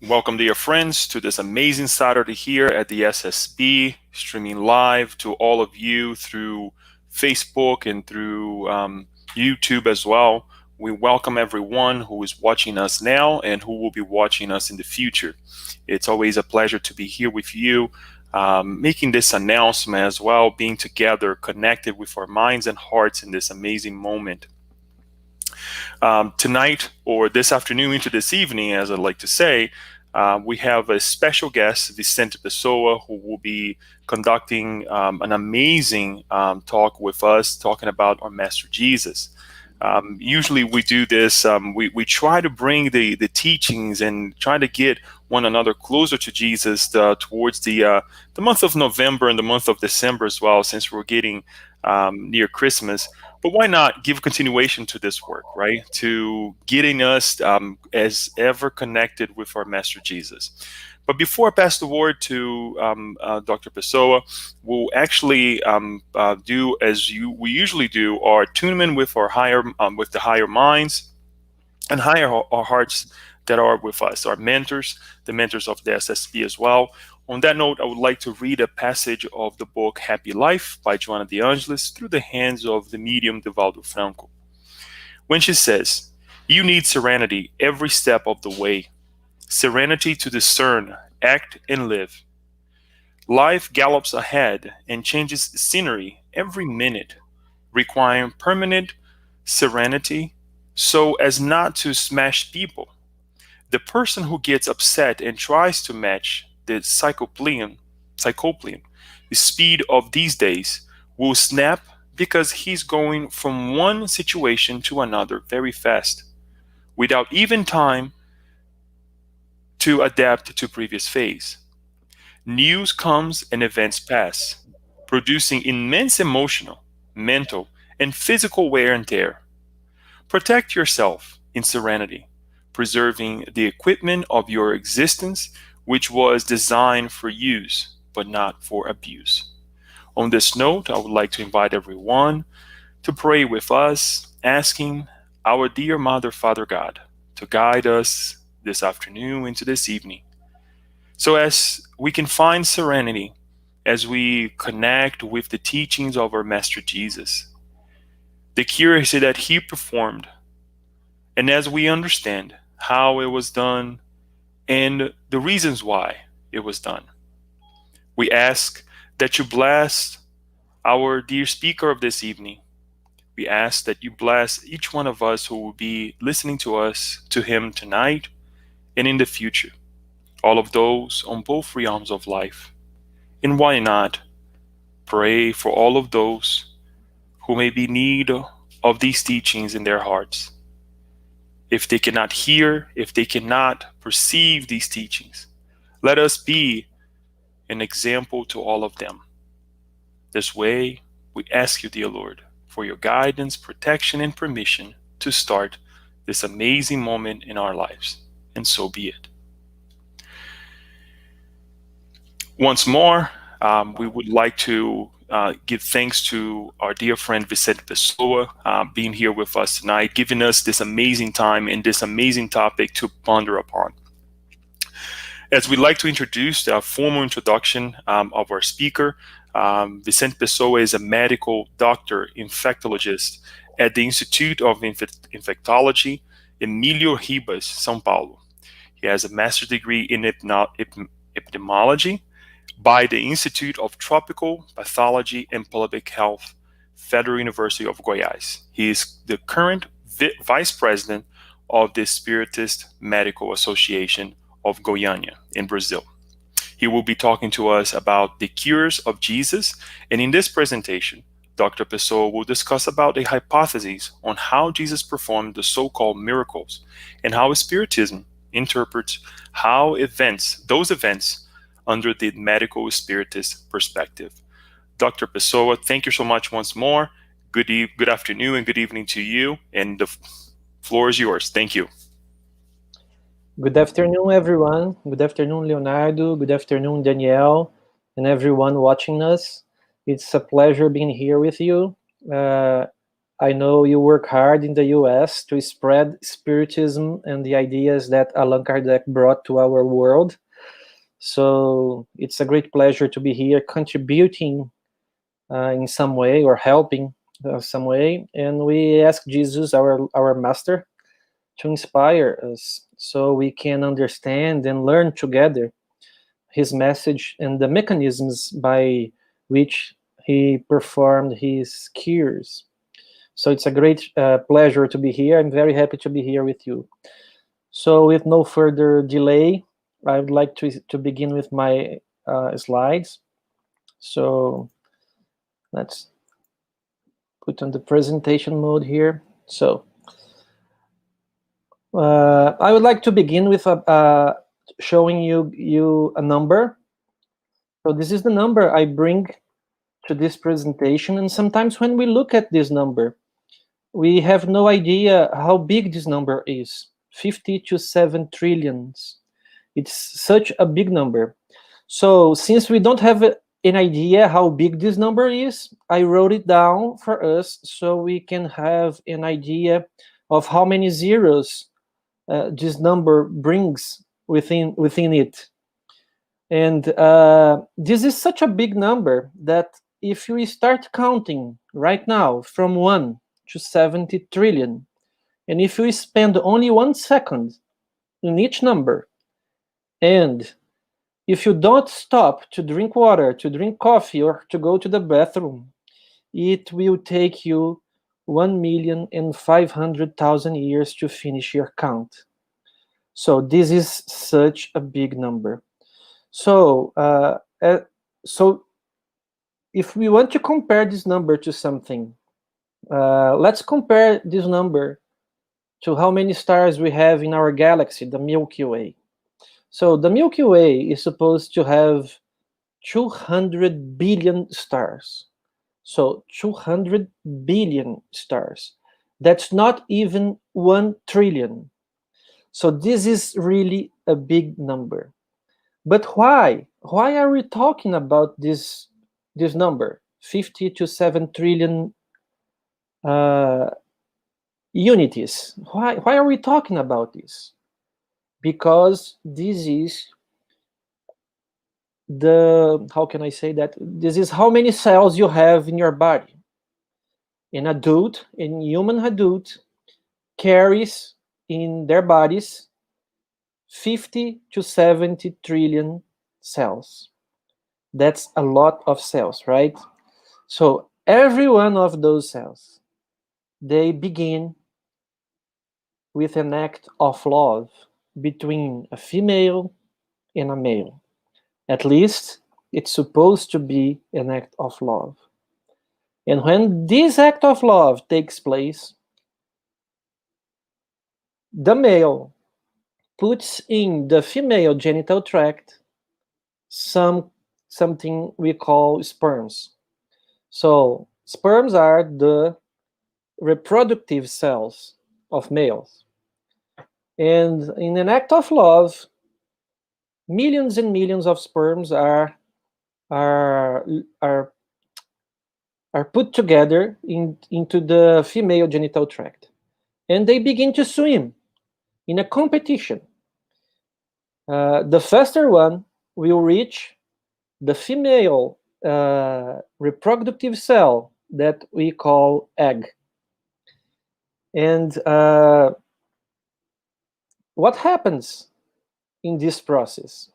Welcome, dear friends, to this amazing Saturday here at the SSB, streaming live to all of you through Facebook and through YouTube as well. We welcome everyone who is watching us now and who will be watching us in the future. It's always a pleasure to be here with you, making this announcement as well, being together, connected with our minds and hearts in this amazing moment. Tonight, or this afternoon into this evening, as I like to say, we have a special guest, Vicente Pessoa, who will be conducting an amazing talk with us, talking about our Master Jesus. Usually we do this, we try to bring the teachings and try to get one another closer to Jesus towards the month of November and the month of December as well, since we're getting near Christmas. But why not give continuation to this work, right? To getting us as ever connected with our Master Jesus. But before I pass the word to Dr. Pessoa, we'll actually do as we usually do, our attunement with our with the higher minds and higher our hearts that are with us, our mentors, the mentors of the SSB as well. On that note, I would like to read a passage of the book Happy Life by Joana de Angelis through the hands of the medium Divaldo Franco. When she says, "You need serenity every step of the way, serenity to discern, act, and live. Life gallops ahead and changes scenery every minute, requiring permanent serenity so as not to smash people. The person who gets upset and tries to match the psychoplean, the speed of these days, will snap because he's going from one situation to another very fast, without even time to adapt to previous phase. News comes and events pass, producing immense emotional, mental, and physical wear and tear. Protect yourself in serenity, preserving the equipment of your existence, which was designed for use, but not for abuse." On this note, I would like to invite everyone to pray with us, asking our dear Mother, Father God, to guide us this afternoon into this evening, so as we can find serenity as we connect with the teachings of our Master Jesus, the cures that he performed, and as we understand how it was done and the reasons why it was done. We ask that you bless our dear speaker of this evening. We ask that you bless each one of us who will be listening to him tonight and in the future. All of those on both realms of life. And why not pray for all of those who may be in need of these teachings in their hearts. If they cannot hear, if they cannot perceive these teachings, let us be an example to all of them. This way, we ask you, dear Lord, for your guidance, protection, and permission to start this amazing moment in our lives. And so be it. Once more, we would like to give thanks to our dear friend Vicente Pessoa being here with us tonight, giving us this amazing time and this amazing topic to ponder upon. As we'd like to introduce the formal introduction of our speaker, Vicente Pessoa is a medical doctor, infectologist at the Institute of Infectology, Emílio Ribas, São Paulo. He has a master's degree in epidemiology by the Institute of Tropical Pathology and Public Health, Federal University of Goiás. He is the current vice president of the Spiritist Medical Association of Goiânia in Brazil. He will be talking to us about the cures of Jesus, and in this presentation, Dr. Pessoa will discuss about a hypothesis on how Jesus performed the so-called miracles and how Spiritism interprets those events under the medical spiritist perspective. Dr. Pessoa, thank you so much once more. Good afternoon and good evening to you, and the floor is yours. Thank you. Good afternoon, everyone. Good afternoon, Leonardo. Good afternoon, Danielle, and everyone watching us. It's a pleasure being here with you. I know you work hard in the US to spread Spiritism and the ideas that Allan Kardec brought to our world. So it's a great pleasure to be here contributing in some way or helping some way. And we ask Jesus, our master, to inspire us so we can understand and learn together his message and the mechanisms by which he performed his cures. So it's a great pleasure to be here. I'm very happy to be here with you. So with no further delay, I would like to begin with my slides. So let's put on the presentation mode here. So I would like to begin with showing you a number. So this is the number I bring to this presentation. And sometimes when we look at this number, we have no idea how big this number is. 50 to 7 trillions. It's such a big number. So since we don't have an idea how big this number is, I wrote it down for us so we can have an idea of how many zeros this number brings within it. And this is such a big number that if we start counting right now from 1 to 70 trillion, and if we spend only 1 second in each number, and if you don't stop to drink water, to drink coffee, or to go to the bathroom, it will take you 1,500,000 years to finish your count. So this is such a big number. So, so if we want to compare this number to something, let's compare this number to how many stars we have in our galaxy, the Milky Way. So the Milky Way is supposed to have 200 billion stars. So 200 billion stars. That's not even 1 trillion. So this is really a big number. But why? Why are we talking about this number, 50 to 7 trillion unities? Why are we talking about this? Because this is how can I say that? This is how many cells you have in your body. An human adult, carries in their bodies 50 to 70 trillion cells. That's a lot of cells, right? So every one of those cells, they begin with an act of love between a female and a male. At least it's supposed to be an act of love. And when this act of love takes place, the male puts in the female genital tract something we call sperms. So sperms are the reproductive cells of males. And in an act of love, millions and millions of sperms are put together into the female genital tract. And they begin to swim in a competition. The faster one will reach the female reproductive cell that we call egg. And what happens in this process?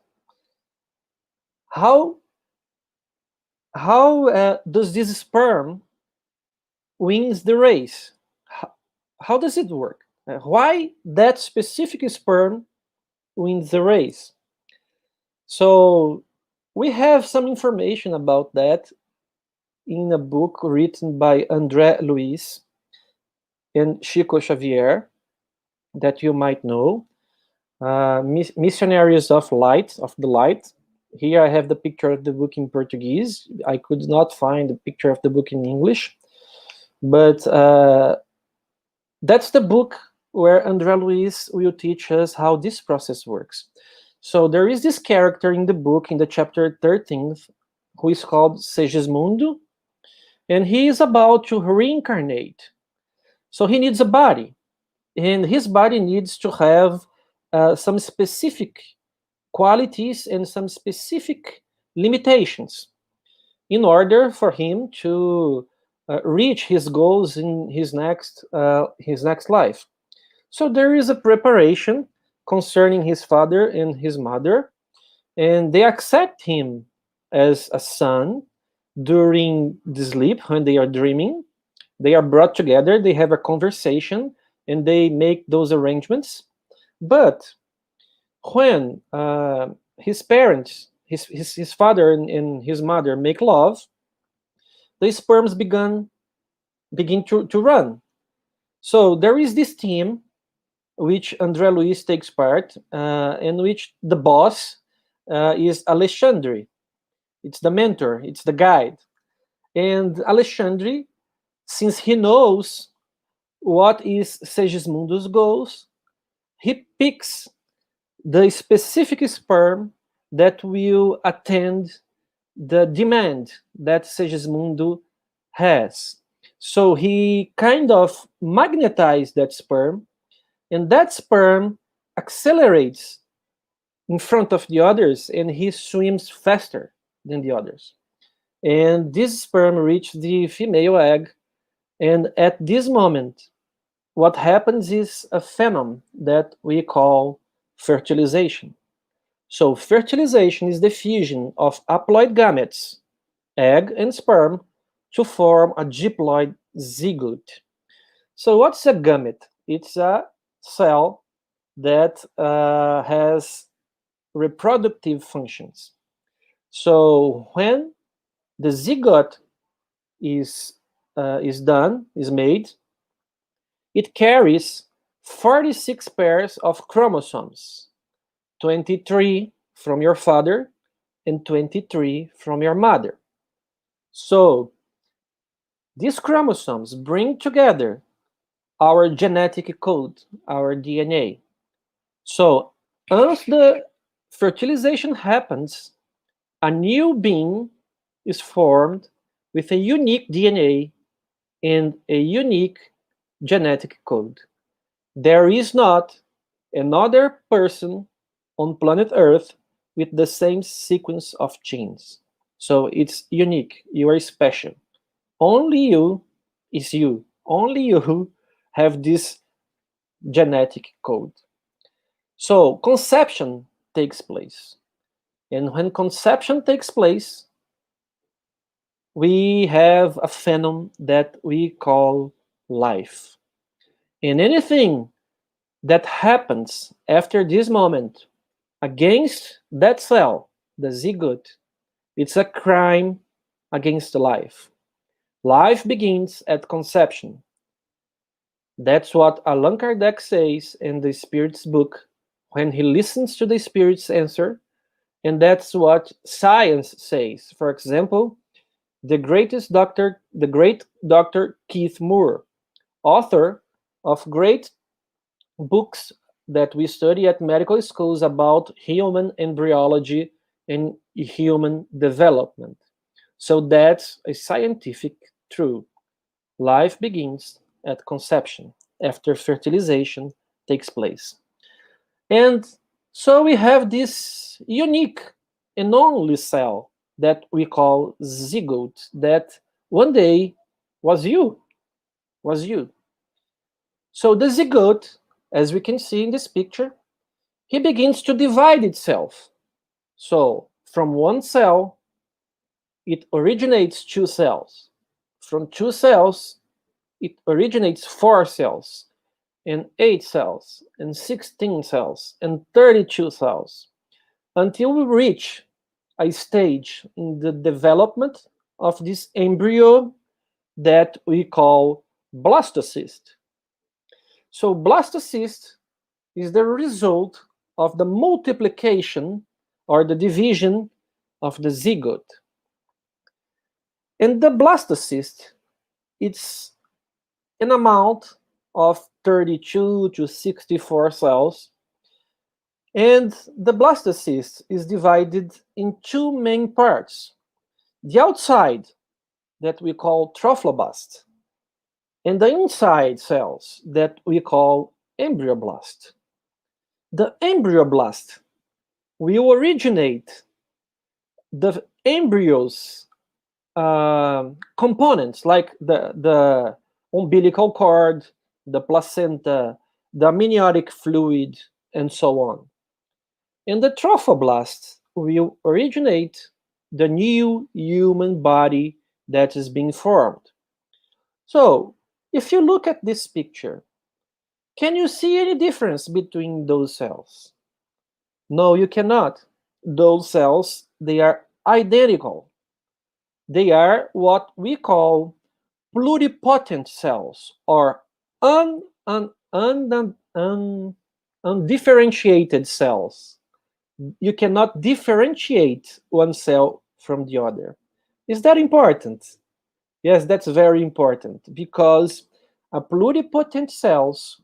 How does this sperm wins the race? How does it work? Why that specific sperm wins the race? So we have some information about that in a book written by André Luiz and Chico Xavier that you might know, Missionaries of Light, of the Light. Here I have the picture of the book in Portuguese. I could not find the picture of the book in English, but that's the book where André Luiz will teach us how this process works. So there is this character in the book, in the chapter 13, who is called Segismundo, and he is about to reincarnate So he needs a body, and his body needs to have some specific qualities and some specific limitations in order for him to reach his goals in his next life. So there is a preparation concerning his father and his mother, and they accept him as a son during the sleep when they are dreaming. They are brought together, they have a conversation, and they make those arrangements. But when his parents, his father and his mother make love, the sperms begin to run. So there is this team which André Luiz takes part, in which the boss is Alexandre. It's the mentor, it's the guide. And Alexandre, since he knows what is Segismundo's goals, he picks the specific sperm that will attend the demand that Segismundo has. So he kind of magnetized that sperm, and that sperm accelerates in front of the others, and he swims faster than the others. And this sperm reaches the female egg, and at this moment, what happens is a phenomenon that we call fertilization. So fertilization is the fusion of haploid gametes, egg and sperm, to form a diploid zygote. So what's a gamete? It's a cell that has reproductive functions. So when the zygote is made, it carries 46 pairs of chromosomes, 23 from your father and 23 from your mother. So these chromosomes bring together our genetic code, our DNA. So once the fertilization happens, a new being is formed with a unique DNA and a unique genetic code. There is not another person on planet Earth with the same sequence of genes. So it's unique. You are special. Only you is you. Only you have this genetic code. So conception takes place. And when conception takes place, we have a phenomenon that we call life. And anything that happens after this moment against that cell, the zygote, it's a crime against life. Life begins at conception. That's what Allan Kardec says in the Spirit's book when he listens to the Spirit's answer, and that's what science says. For example, the great Dr. Keith Moore, author of great books that we study at medical schools about human embryology and human development. So that's a scientific truth. Life begins at conception, after fertilization takes place. And so we have this unique and only cell that we call zygote that one day was you, was you. So the zygote, as we can see in this picture, he begins to divide itself. So from one cell, it originates two cells. From two cells, it originates 4 cells, and 8 cells, and 16 cells, and 32 cells, until we reach a stage in the development of this embryo that we call blastocyst. So blastocyst is the result of the multiplication or the division of the zygote. And the blastocyst, it's an amount of 32 to 64 cells. And the blastocyst is divided in 2 main parts. The outside, that we call trophoblast, and the inside cells that we call embryoblast. The embryoblast will originate the embryos components like the umbilical cord, the placenta, the amniotic fluid, and so on. And the trophoblast will originate the new human body that is being formed. So, if you look at this picture, can you see any difference between those cells? No, you cannot. Those cells, they are identical. They are what we call pluripotent cells, or un, un, un, un, undifferentiated cells. You cannot differentiate one cell from the other. Is that important? Yes, that's very important, because a pluripotent cells,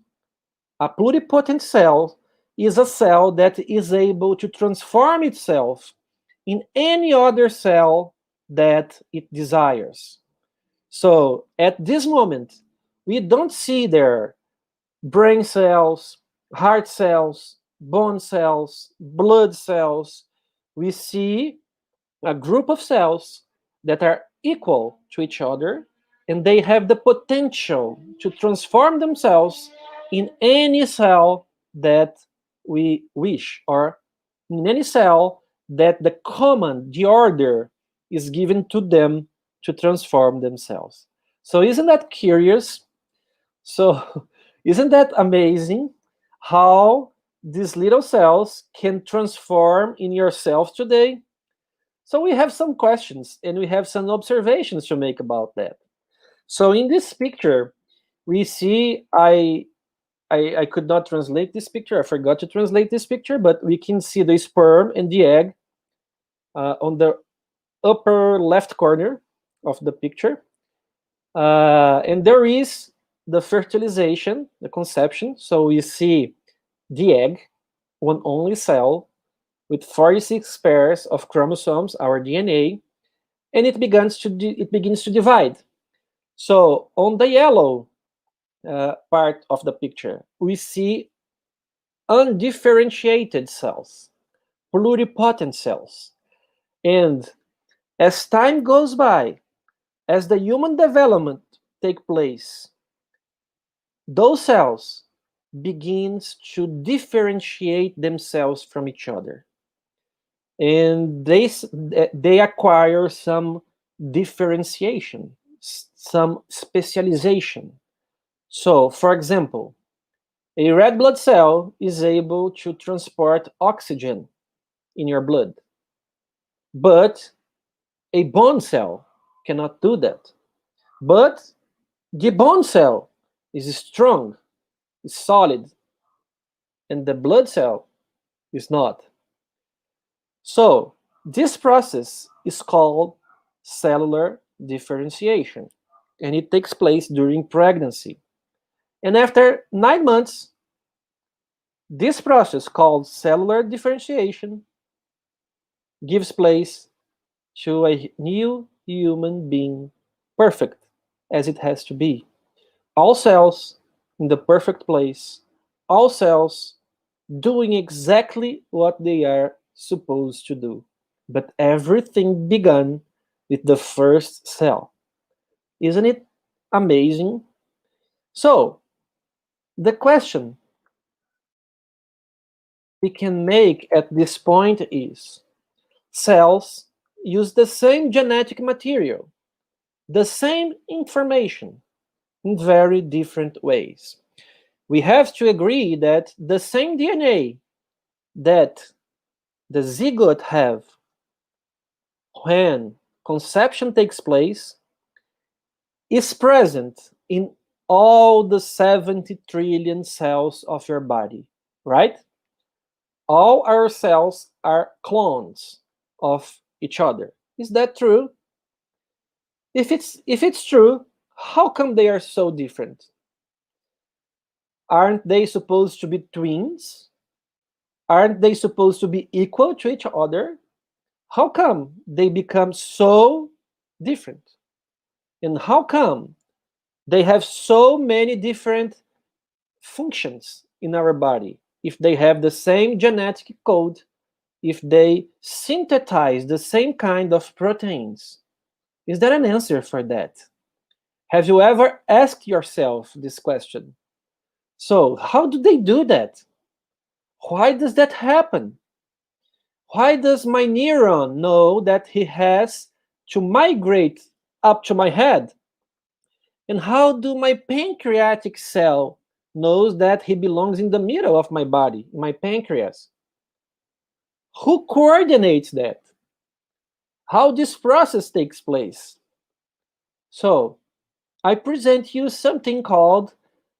a pluripotent cell is a cell that is able to transform itself in any other cell that it desires. So at this moment, we don't see there brain cells, heart cells, bone cells, blood cells. We see a group of cells that are equal to each other, and they have the potential to transform themselves in any cell that we wish, or in any cell that the command, the order, is given to them to transform themselves. So isn't that curious? So isn't that amazing how these little cells can transform in yourself today? So we have some questions and we have some observations to make about that. So in this picture, we see I could not translate this picture. I forgot to translate this picture, but we can see the sperm and the egg on the upper left corner of the picture. And there is the fertilization, the conception. So we see the egg, one only cell with 46 pairs of chromosomes, our DNA, and it begins to divide. So on the yellow part of the picture, we see undifferentiated cells, pluripotent cells. And as time goes by, as the human development take place, those cells begins to differentiate themselves from each other, and they acquire some differentiation, some specialization. So, for example, a red blood cell is able to transport oxygen in your blood, but a bone cell cannot do that. But the bone cell is strong, is solid, and the blood cell is not. So, this process is called cellular differentiation, and it takes place during pregnancy. And after 9 months, this process called cellular differentiation gives place to a new human being, perfect as it has to be. All cells in the perfect place, all cells doing exactly what they are supposed to do. But everything began with the first cell. Isn't it amazing? So, the question we can make at this point is, cells use the same genetic material, the same information, in very different ways. We have to agree that the same DNA that the zygote have when conception takes place is present in all the 70 trillion cells of your body, right? All our cells are clones of each other. Is that true? If it's true, how come they are so different? Aren't they supposed to be twins? Aren't they supposed to be equal to each other? How come they become so different? And how come They have so many different functions in our body. If they have the same genetic code, if they synthesize the same kind of proteins. Is there an answer for that? Have you ever asked yourself this question? So, how do they do that? Why does that happen? Why does my neuron know that he has to migrate up to my head? And how do my pancreatic cell knows that he belongs in the middle of my body, my pancreas? Who coordinates that? How this process takes place? So, I present you something called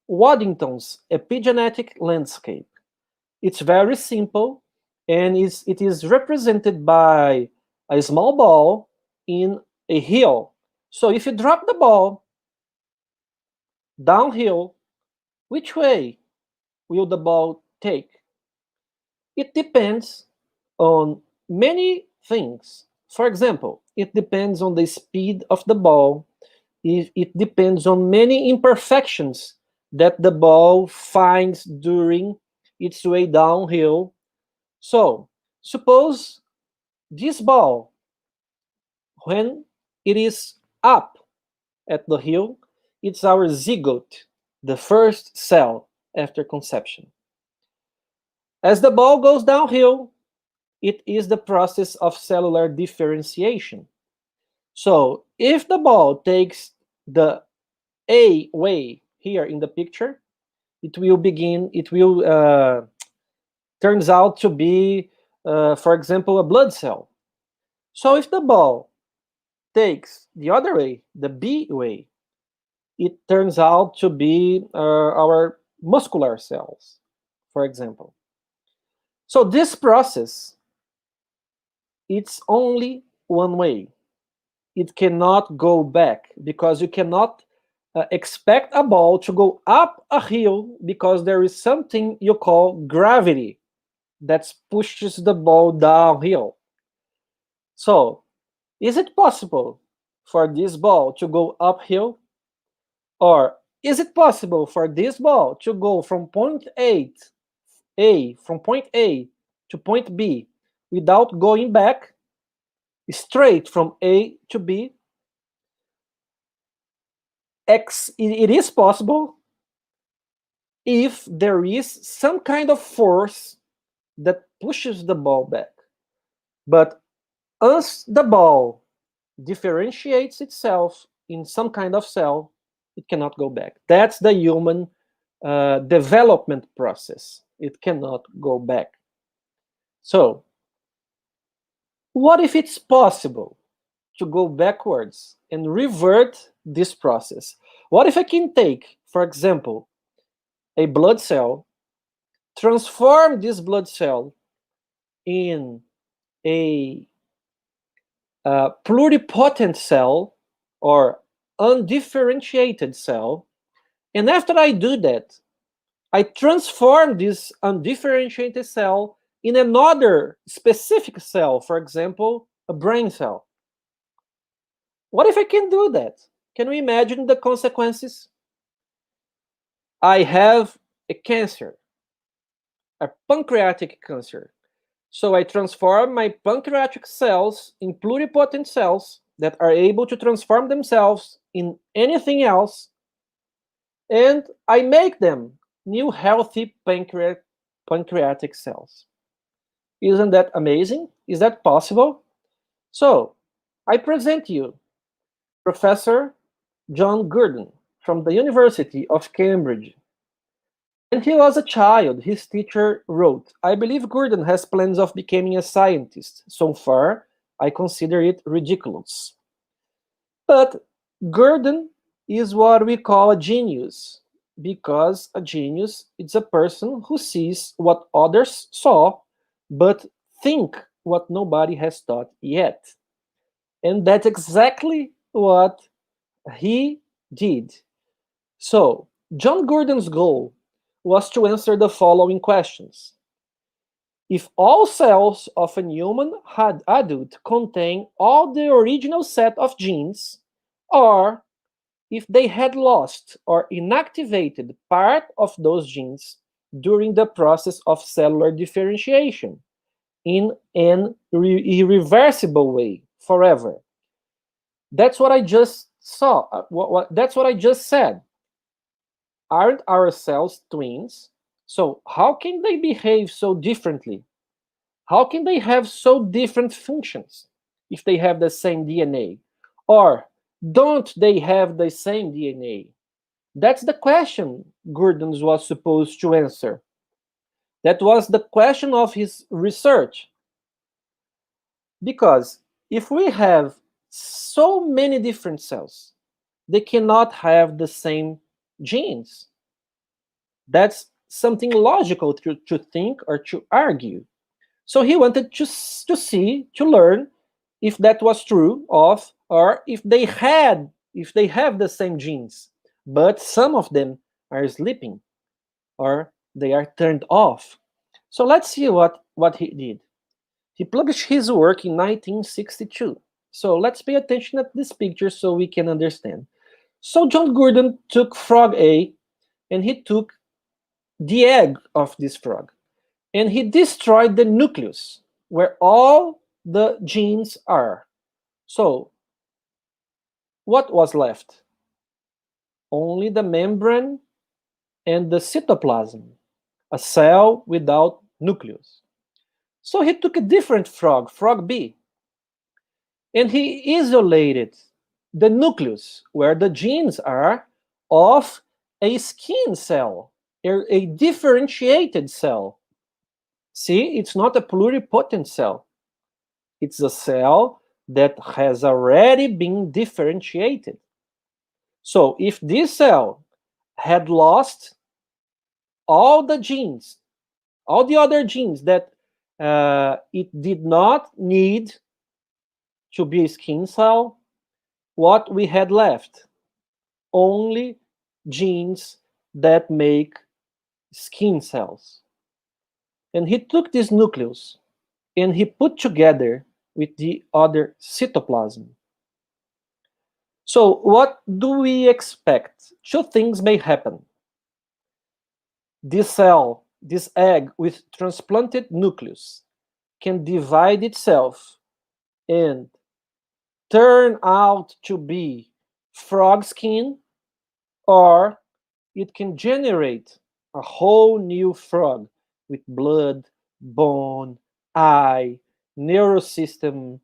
Waddington's epigenetic landscape. It's very simple, and it is represented by a small ball in a hill. So if you drop the ball downhill, which way will the ball take? It depends on many things. For example, it depends on the speed of the ball. It depends on many imperfections that the ball finds during its way downhill. So, suppose this ball, when it is up at the hill, it's our zygote, the first cell after conception. As the ball goes downhill, it is the process of cellular differentiation. So, if the ball takes the A way here in the picture, it will turns out to be, for example, a blood cell. So if the ball takes the other way, the B way, it turns out to be our muscular cells, for example. So this process, it's only one way. It cannot go back because you cannot expect a ball to go up a hill because there is something you call gravity that pushes the ball downhill. So, is it possible for this ball to go uphill? Or is it possible for this ball to go from from point A to point B without going back straight from A to B? It is possible if there is some kind of force that pushes the ball back. But as the ball differentiates itself in some kind of cell, it cannot go back. That's the human development process. It cannot go back. So, what if it's possible to go backwards and revert this process? What if I can take, for example, a blood cell, transform this blood cell in a pluripotent cell or undifferentiated cell, and after I do that, I transform this undifferentiated cell in another specific cell, for example, a brain cell. What if I can do that? Can we imagine the consequences? I have a cancer, a pancreatic cancer. So I transform my pancreatic cells in pluripotent cells that are able to transform themselves in anything else, and I make them new healthy pancreatic cells. Isn't that amazing? Is that possible? So, I present you Professor John Gurdon from the University of Cambridge. When he was a child, his teacher wrote, I believe Gurdon has plans of becoming a scientist. So far, I consider it ridiculous. But Gurdon is what we call a genius, because a genius is a person who sees what others saw, but think what nobody has thought yet. And that's exactly what he did. So, John Gurdon's goal was to answer the following questions. If all cells of a human adult contain all the original set of genes, or if they had lost or inactivated part of those genes during the process of cellular differentiation in an irreversible way forever. That's what I just saw. That's what I just said. Aren't our cells twins? So how can they behave so differently? How can they have so different functions if they have the same DNA? Or don't they have the same DNA? That's the question Gordon was supposed to answer. That was the question of his research. Because if we have so many different cells, they cannot have the same genes. That's something logical to think or to argue. So he wanted to learn if that was true of, or if they have the same genes, but some of them are sleeping or they are turned off. So let's see what he did. He published his work in 1962. So let's pay attention at this picture so we can understand. So John Gordon took frog A and he took the egg of this frog and he destroyed the nucleus where all the genes are. So what was left? Only the membrane and the cytoplasm, a cell without nucleus. So he took a different frog, frog B, and he isolated the nucleus where the genes are of a skin cell, a differentiated cell. See, it's not a pluripotent cell. It's a cell that has already been differentiated. So if this cell had lost all the genes, all the other genes that it did not need to be a skin cell, what we had left? Only genes that make skin cells. And he took this nucleus and he put together with the other cytoplasm. So what do we expect? Two things may happen. This cell, this egg with transplanted nucleus, can divide itself and turn out to be frog skin, or it can generate a whole new frog with blood, bone, eye, nervous system,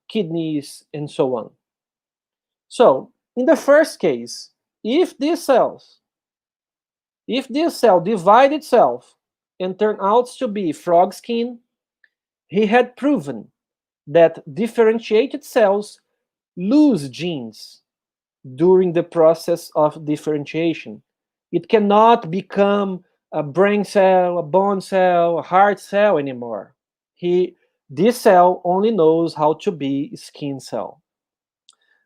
kidneys, and so on. So, in the first case, if this cell divide itself and turn out to be frog skin, he had proven that differentiated cells lose genes during the process of differentiation. It cannot become a brain cell, a bone cell, a heart cell anymore. This cell only knows how to be a skin cell.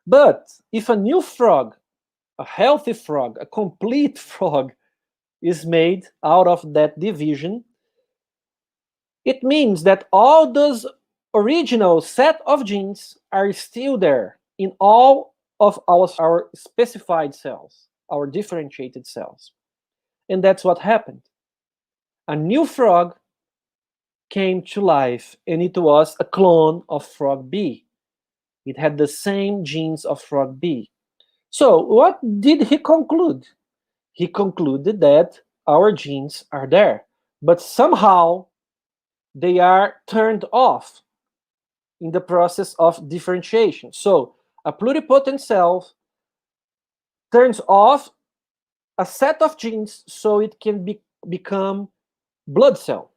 But if a new frog, a healthy frog, a complete frog, is made out of that division, it means that all those original set of genes are still there in all of our specified cells, our differentiated cells. And that's what happened. A new frog came to life, and it was a clone of frog B. It had the same genes of frog B. So what did he conclude? He concluded that our genes are there, but somehow they are turned off in the process of differentiation. So a pluripotent cell turns off a set of genes so it can become blood cell,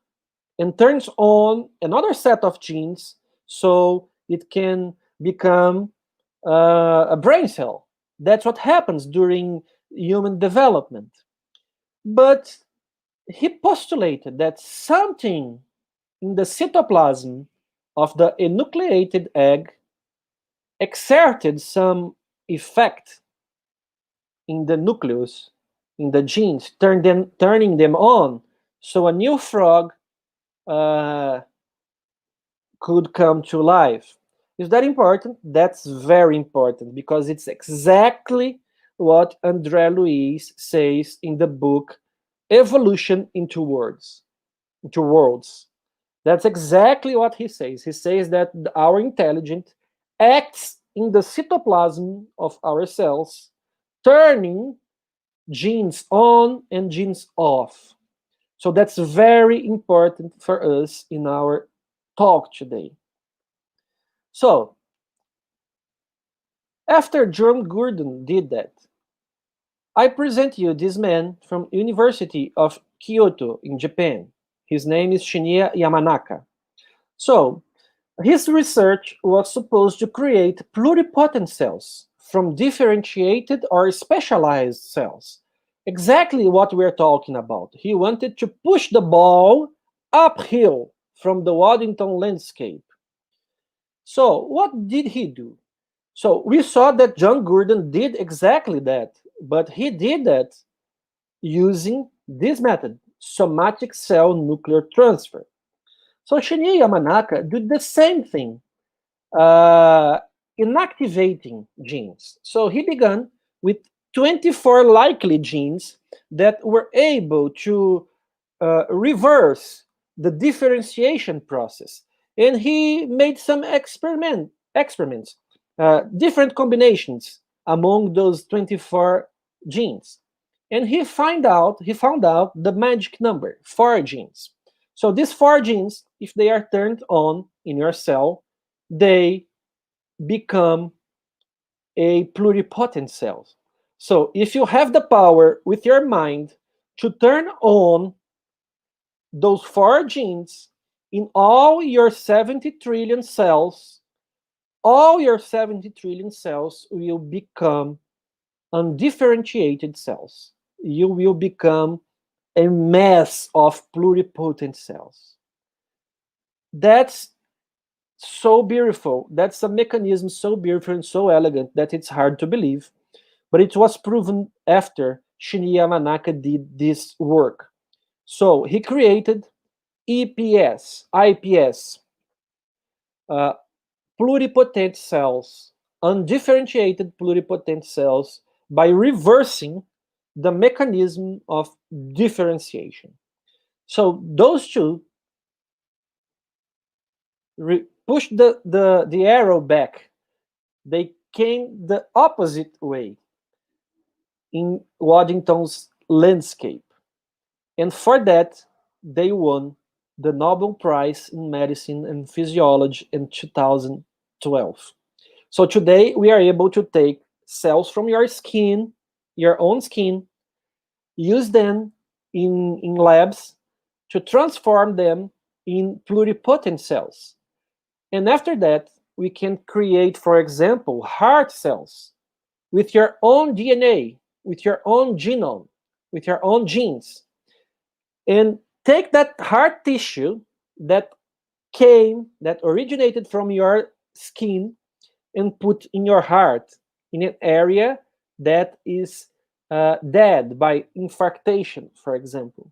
and turns on another set of genes so it can become a brain cell. That's what happens during human development. But he postulated that something in the cytoplasm of the enucleated egg exerted some effect in the nucleus, in the genes, turning them on, so a new frog could come to life. Is that important? That's very important because it's exactly what André Luiz says in the book Evolution into Worlds. That's exactly what he says. He says that our intelligence acts in the cytoplasm of our cells, turning genes on and genes off. So that's very important for us in our talk today. So, after John Gurdon did that, I present you this man from University of Kyoto in Japan. His name is Shinya Yamanaka. So, his research was supposed to create pluripotent cells from differentiated or specialized cells. Exactly what we're talking about. He wanted to push the ball uphill from the Waddington landscape. So, what did he do? So, we saw that John Gurdon did exactly that, but he did that using this method, somatic cell nuclear transfer. So, Shinya Yamanaka did the same thing, uh, inactivating genes. So he began with 24 likely genes that were able to reverse the differentiation process. And he made some experiments, different combinations among those 24 genes. And he found out the magic number, 4 genes. So these 4 genes, if they are turned on in your cell, they become a pluripotent cell. So if you have the power with your mind to turn on those 4 genes in all your 70 trillion cells, all your 70 trillion cells will become undifferentiated cells. You will become a mass of pluripotent cells. That's so beautiful. That's a mechanism so beautiful and so elegant that it's hard to believe. But it was proven after Shinya Yamanaka did this work. So he created IPS, uh, pluripotent cells, undifferentiated pluripotent cells, by reversing the mechanism of differentiation. So those two pushed the arrow back. They came the opposite way in Waddington's landscape. And for that, they won the Nobel Prize in Medicine and Physiology in 2012. So today, we are able to take cells from your skin, your own skin, use them in labs to transform them in pluripotent cells. And after that, we can create, for example, heart cells with your own DNA, with your own genome, with your own genes, and take that heart tissue that originated from your skin, and put in your heart in an area that is dead by infarction, for example.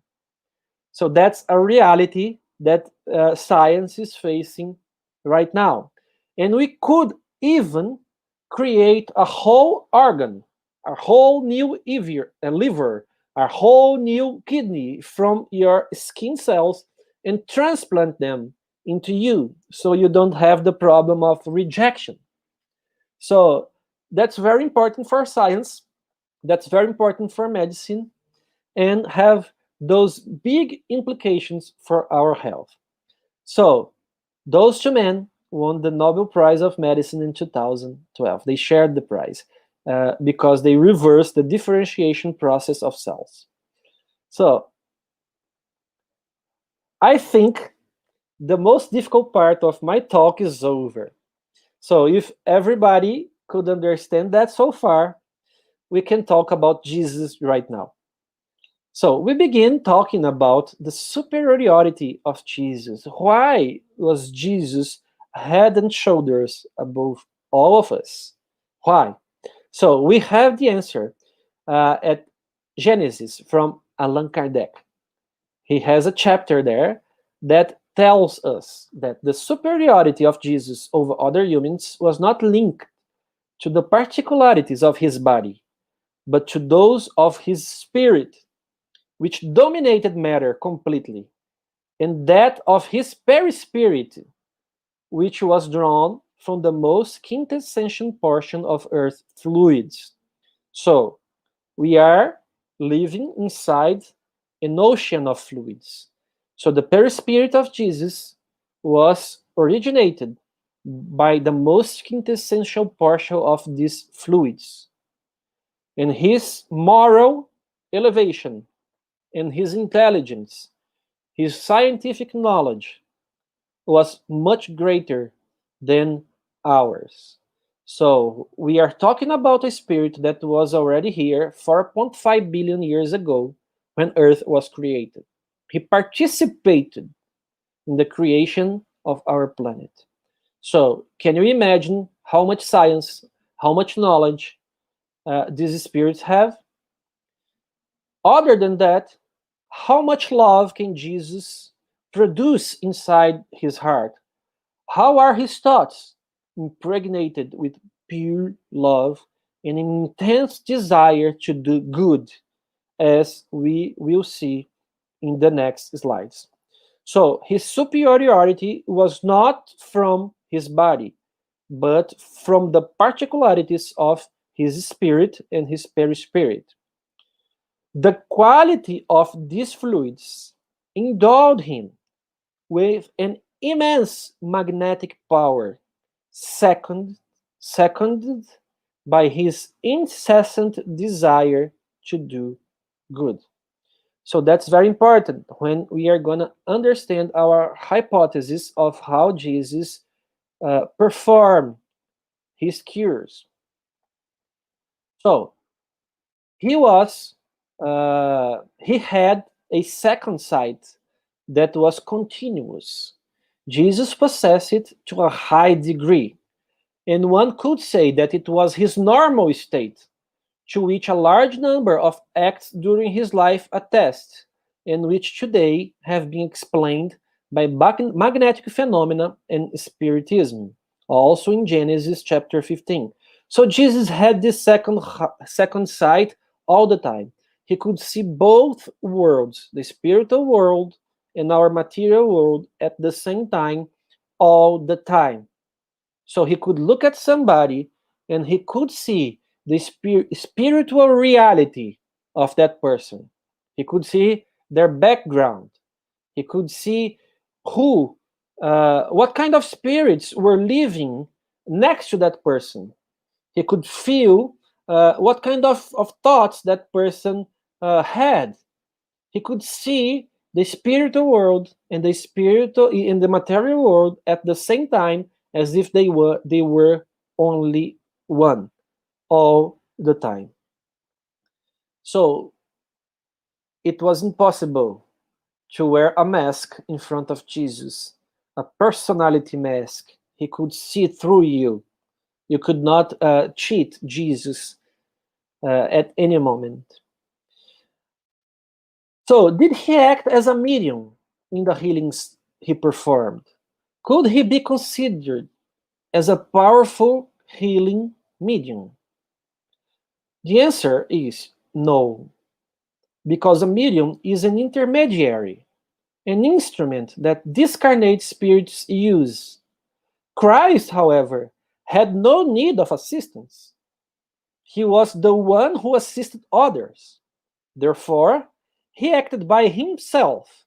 So that's a reality that science is facing right now. And we could even create a whole organ, a whole new liver, a whole new kidney from your skin cells, and transplant them into you so you don't have the problem of rejection. So that's very important for science, that's very important for medicine, and have those big implications for our health. So those 2 men won the Nobel Prize of Medicine in 2012. They shared the prize because they reversed the differentiation process of cells. So I think the most difficult part of my talk is over. So if everybody could understand that so far, we can talk about Jesus right now. So we begin talking about the superiority of Jesus. Why was Jesus head and shoulders above all of us? Why? So we have the answer at Genesis from Allan Kardec. He has a chapter there that tells us that the superiority of Jesus over other humans was not linked to the particularities of his body, but to those of his spirit, which dominated matter completely, and that of his perispirit, which was drawn from the most quintessential portion of earth fluids. So, we are living inside an ocean of fluids. So the perispirit of Jesus was originated by the most quintessential portion of these fluids. And his moral elevation and his intelligence, his scientific knowledge was much greater than ours. So we are talking about a spirit that was already here 4.5 billion years ago when Earth was created. He participated in the creation of our planet. So can you imagine how much science, how much knowledge these spirits have? Other than that, how much love can Jesus produce inside his heart? How are his thoughts impregnated with pure love and an intense desire to do good, as we will see in the next slides? So, his superiority was not from his body, but from the particularities of his spirit and his perispirit. The quality of these fluids endowed him with an immense magnetic power, second, seconded by his incessant desire to do good. So that's very important when we are going to understand our hypothesis of how Jesus performed his cures. So he had a second sight that was continuous. Jesus possessed it to a high degree, and one could say that it was his normal state, to which a large number of acts during his life attest, and which today have been explained by magnetic phenomena and Spiritism, also in Genesis chapter 15. So Jesus had this second sight all the time. He could see both worlds, the spiritual world and our material world, at the same time, all the time. So he could look at somebody and he could see the spiritual reality of that person. He could see their background. He could see what kind of spirits were living next to that person. He could feel what kind of thoughts that person had. He could see the spiritual world and the spiritual in the material world at the same time, as if they were only one all the time. So it was impossible to wear a mask in front of Jesus, a personality mask. He could see through you. You could not cheat Jesus at any moment. So, did he act as a medium in the healings he performed? Could he be considered as a powerful healing medium? The answer is no, because a medium is an intermediary, an instrument that discarnate spirits use. Christ, however, had no need of assistance. He was the one who assisted others. Therefore, he acted by himself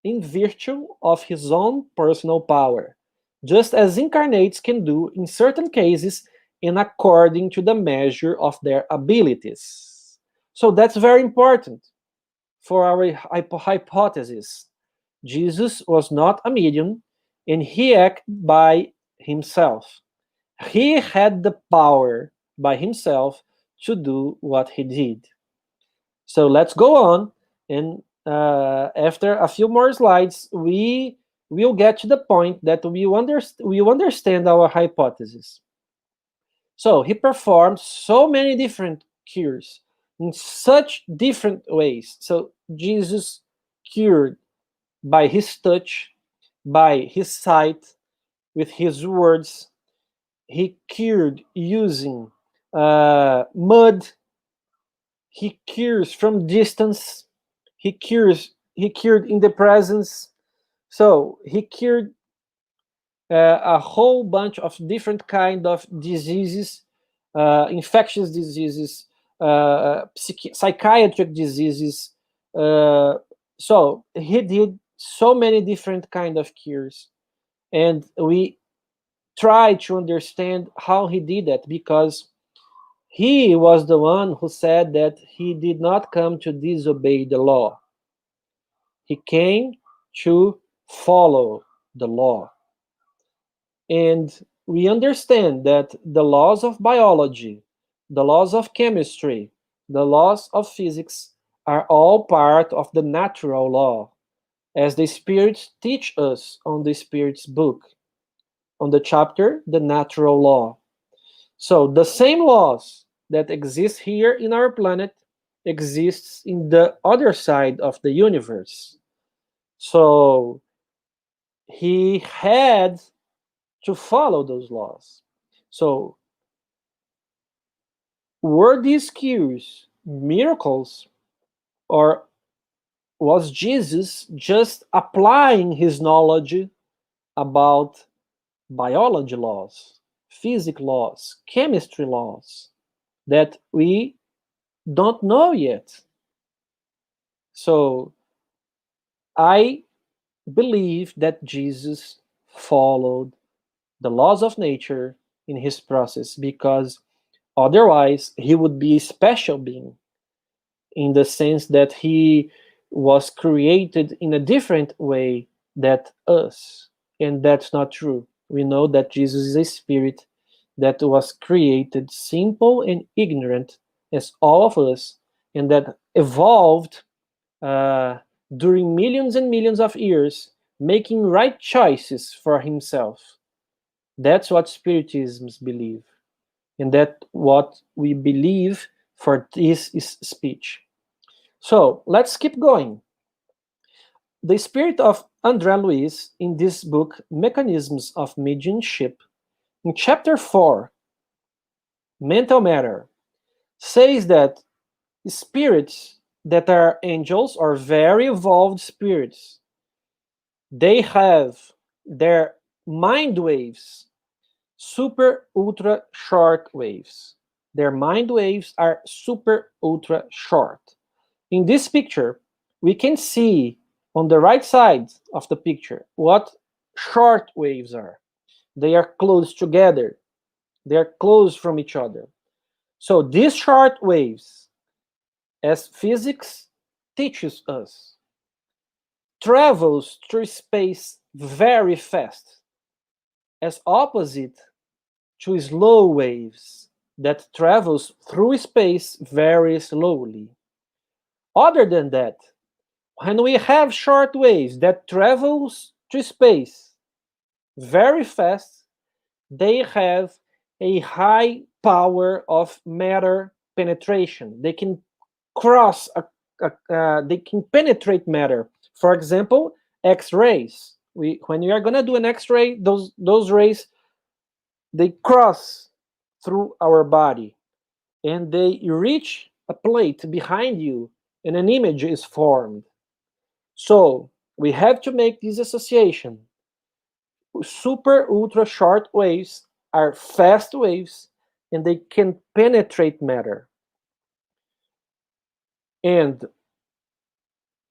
in virtue of his own personal power, just as incarnates can do in certain cases and according to the measure of their abilities. So that's very important for our hypothesis. Jesus was not a medium and he acted by himself. He had the power by himself to do what he did. So let's go on, and after a few more slides, we will get to the point that we understand our hypothesis. So he performed so many different cures in such different ways. So Jesus cured by his touch, by his sight, with his words. He cured using mud. He cures from distance. He cured in the presence. So he cured a whole bunch of different kind of diseases, infectious diseases, psychiatric diseases. So he did so many different kind of cures, and we try to understand how he did that, because he was the one who said that he did not come to disobey the law. He came to follow the law. And we understand that the laws of biology, the laws of chemistry, the laws of physics are all part of the natural law, as the spirits teach us on the Spirit's book, on the chapter, The Natural Law. So the same laws that exist here in our planet exists in the other side of the universe. So he had to follow those laws. So were these cures miracles, or was Jesus just applying his knowledge about biology laws, physics laws, chemistry laws that we don't know yet? So I believe that Jesus followed the laws of nature in his process, because otherwise he would be a special being, in the sense that he was created in a different way than us. And that's not true. We know that Jesus is a spirit that was created simple and ignorant as all of us, and that evolved uh, during millions and millions of years, making right choices for himself. That's what Spiritisms believe, and that what we believe for this is speech. So let's keep going. The spirit of André Luiz, in this book, Mechanisms of Mediumship, in chapter 4, Mental Matter, says that spirits that are angels or very evolved spirits, they have their mind waves super ultra short waves. Their mind waves are super ultra short. In this picture, we can see on the right side of the picture what short waves are. They are close together. They are close from each other. So these short waves, as physics teaches us, travels through space very fast, as opposite to slow waves that travels through space very slowly. Other than that, when we have short waves that travels through space very fast, they have a high power of matter penetration. They can they can penetrate matter. For example, X-rays. When you are gonna do an X-ray, those rays, they cross through our body, and they reach a plate behind you, and an image is formed. So we have to make this association. Super ultra short waves are fast waves, and they can penetrate matter. And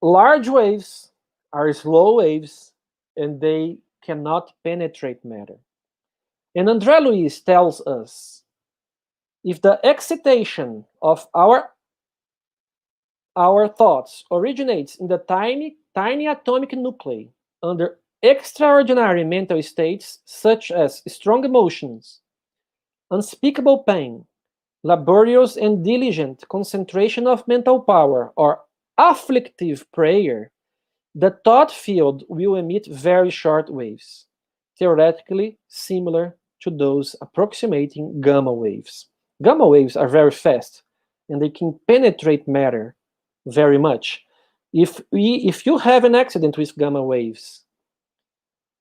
large waves are slow waves, and they cannot penetrate matter. And André Luiz tells us, if the excitation of our thoughts originates in the tiny atomic nuclei under extraordinary mental states such as strong emotions, unspeakable pain, laborious and diligent concentration of mental power, or afflictive prayer, the thought field will emit very short waves, theoretically similar to those approximating gamma waves. Gamma waves are very fast, and they can penetrate matter very much. If you have an accident with gamma waves,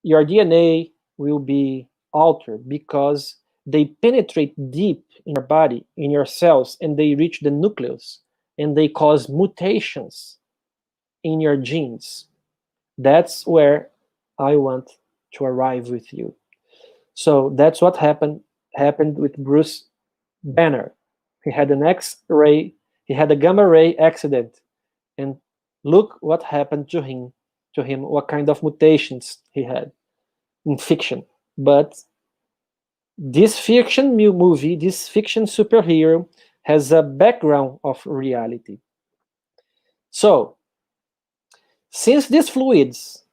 your DNA will be altered because they penetrate deep in your body, in your cells, and they reach the nucleus, and they cause mutations in your genes. That's where I want to arrive with you. So that's what happened with Bruce Banner. He had an X-ray, he had a gamma ray accident, and look what happened to him. What kind of mutations he had in fiction. But this fiction movie, this fiction superhero, has a background of reality. So, since these fluids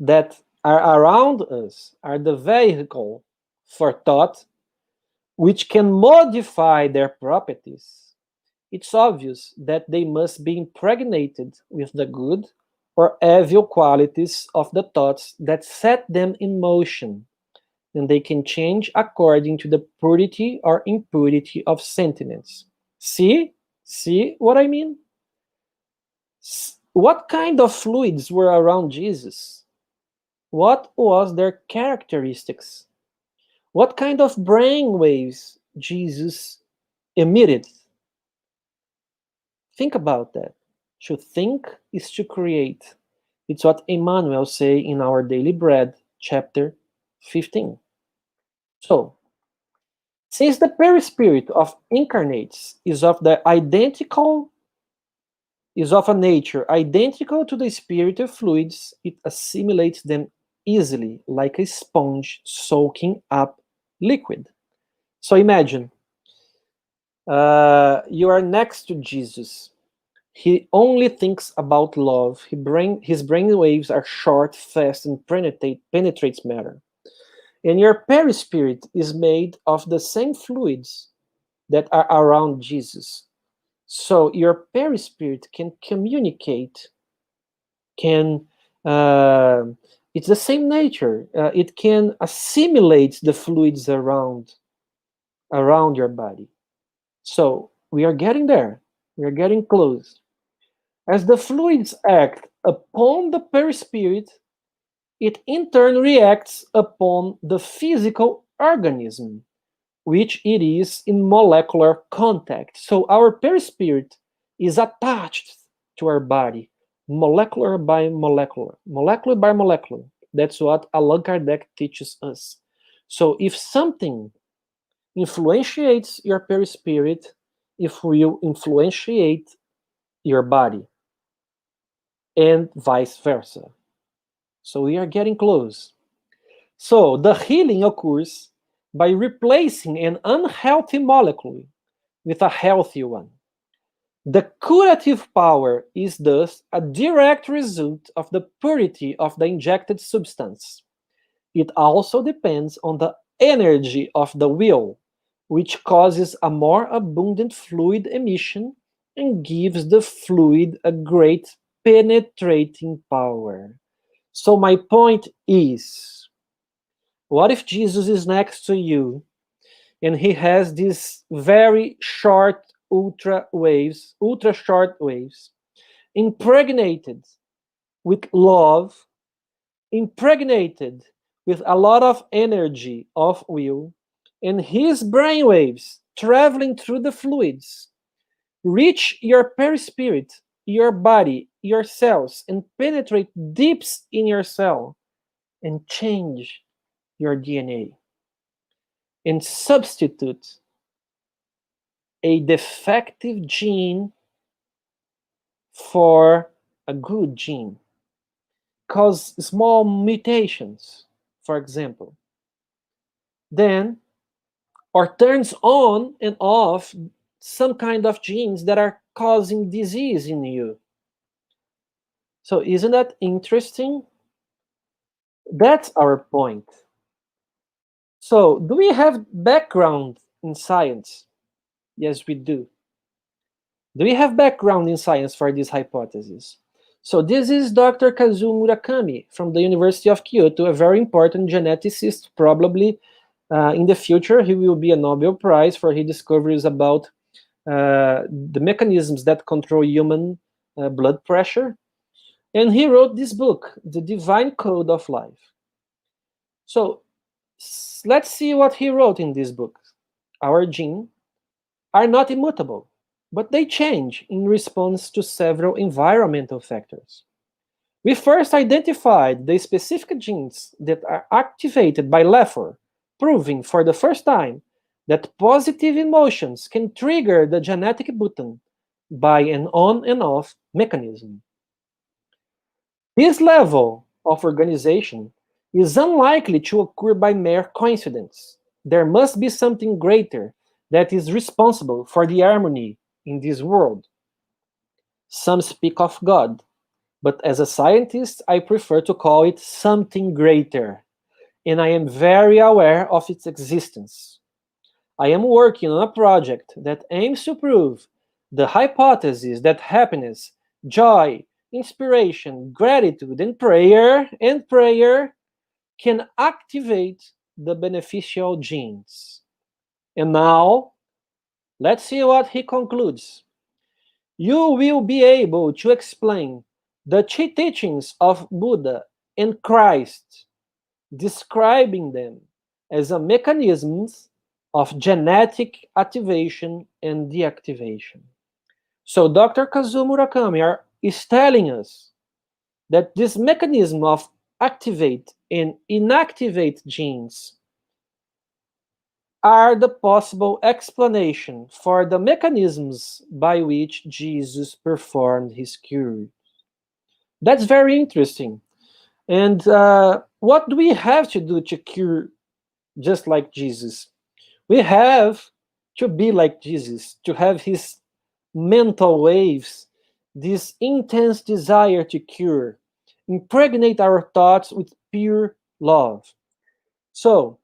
that are around us are the vehicle for thought, which can modify their properties, it's obvious that they must be impregnated with the good or evil qualities of the thoughts that set them in motion, and they can change according to the purity or impurity of sentiments. See? See what I mean? What kind of fluids were around Jesus? What was their characteristics? What kind of brain waves Jesus emitted? Think about that. To think is to create. It's what Emmanuel say in our Daily Bread, chapter 15. So, since the perispirit of incarnates is of a nature identical to the spirit of fluids, it assimilates them easily, like a sponge soaking up liquid. So imagine you are next to Jesus. He only thinks about love. His brain waves are short, fast, and penetrates matter. And your perispirit is made of the same fluids that are around Jesus. So your perispirit can communicate, can it's the same nature. It can assimilate the fluids around your body. So we are getting there. We are getting close. As the fluids act upon the perispirit, it in turn reacts upon the physical organism, which it is in molecular contact. So our perispirit is attached to our body, molecular by molecular, molecular by molecular. That's what Allan Kardec teaches us. So if something influentiates your perispirit, it will influentiate your body, and vice versa. So we are getting close. So the healing occurs by replacing an unhealthy molecule with a healthy one. The curative power is thus a direct result of the purity of the injected substance. It also depends on the energy of the will, which causes a more abundant fluid emission and gives the fluid a great penetrating power. So my point is, what if Jesus is next to you and he has these very short ultra short waves, impregnated with love, impregnated with a lot of energy of will, and his brainwaves traveling through the fluids reach your perispirit, your body, your cells, and penetrate deep in your cell and change your DNA and substitute a defective gene for a good gene. Cause small mutations, for example. Then, or turns on and off some kind of genes that are causing disease in you. So isn't that interesting? That's our point. So do we have background in science? Yes, we do. Do we have background in science for this hypothesis? So this is Dr. Kazuo Murakami from the University of Kyoto, a very important geneticist. Probably in the future, he will be a Nobel Prize for his discoveries about the mechanisms that control human blood pressure. And he wrote this book, The Divine Code of Life. So let's see what he wrote in this book. Our genes are not immutable, but they change in response to several environmental factors. We first identified the specific genes that are activated by LEFOR, proving for the first time that positive emotions can trigger the genetic button by an on and off mechanism. This level of organization is unlikely to occur by mere coincidence. There must be something greater that is responsible for the harmony in this world. Some speak of God, but as a scientist, I prefer to call it something greater, and I am very aware of its existence. I am working on a project that aims to prove the hypothesis that happiness, joy, inspiration, gratitude, and prayer can activate the beneficial genes. And now, let's see what he concludes. You will be able to explain the teachings of Buddha and Christ, describing them as a mechanisms of genetic activation and deactivation. So Dr. Kazuo Murakami is telling us that this mechanism of activate and inactivate genes are the possible explanation for the mechanisms by which Jesus performed his cure. That's very interesting. And what do we have to do to cure just like Jesus? We have to be like Jesus, to have his mental waves, this intense desire to cure, impregnate our thoughts with pure love. So,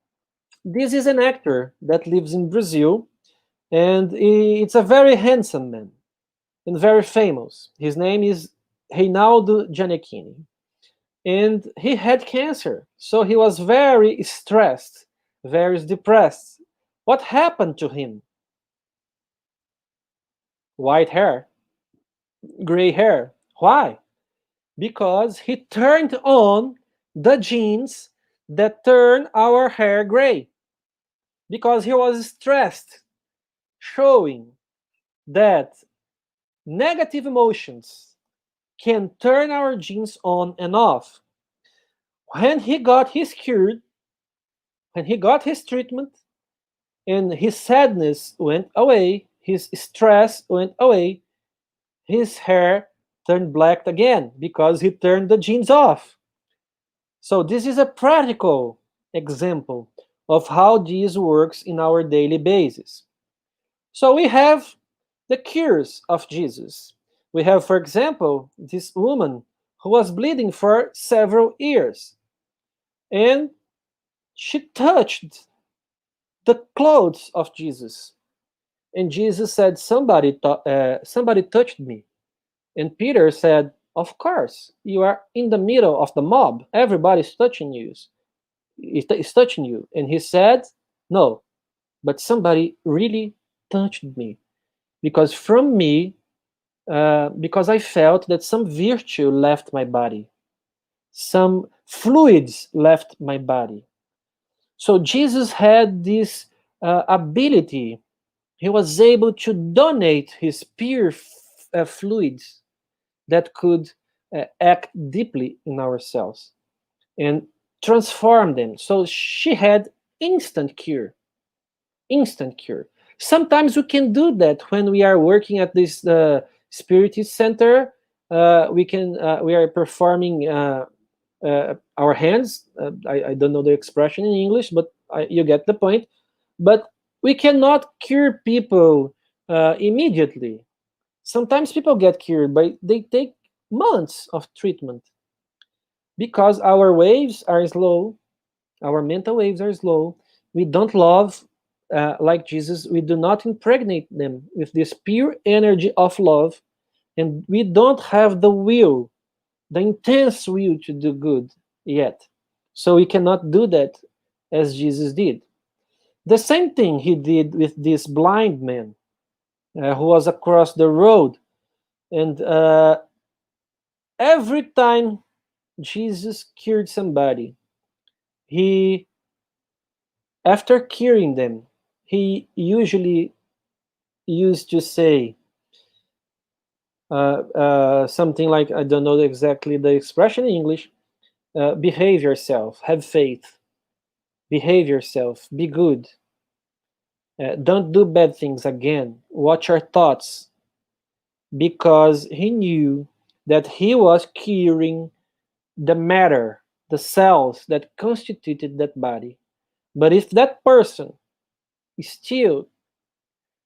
this is an actor that lives in Brazil, and it's a very handsome man and very famous. His name is Reinaldo Gianecchini. And he had cancer, so he was very stressed, very depressed. What happened to him? White hair, gray hair. Why? Because he turned on the genes that turn our hair gray. Because he was stressed, showing that negative emotions can turn our genes on and off. When he got his cure, when he got his treatment, and his sadness went away, his stress went away, his hair turned black again because he turned the genes off. So this is a practical example of how this works in our daily basis. So we have the cures of Jesus. We have, for example, this woman who was bleeding for several years, and she touched the clothes of Jesus. And Jesus said, somebody touched me. And Peter said, of course, you are in the middle of the mob. Everybody's touching you. Is touching you. And he said, no, but somebody really touched me. Because from me, because I felt that some virtue left my body. Some fluids left my body. So Jesus had this ability. He was able to donate his pure fluids that could act deeply in our cells and transform them. So she had instant cure, instant cure. Sometimes we can do that when we are working at this Spiritist center. We are performing our hands. I don't know the expression in English, but you get the point. But we cannot cure people immediately. Sometimes people get cured, but they take months of treatment because our waves are slow, our mental waves are slow. We don't love like Jesus. We do not impregnate them with this pure energy of love, and we don't have the will, the intense will to do good yet. So we cannot do that as Jesus did. The same thing he did with this blind man who was across the road. And every time Jesus cured somebody, he, after curing them, he usually used to say something like, I don't know exactly the expression in English, behave yourself, have faith, behave yourself, be good, don't do bad things again, watch your thoughts, because he knew that he was curing the matter, the cells that constituted that body. But if that person still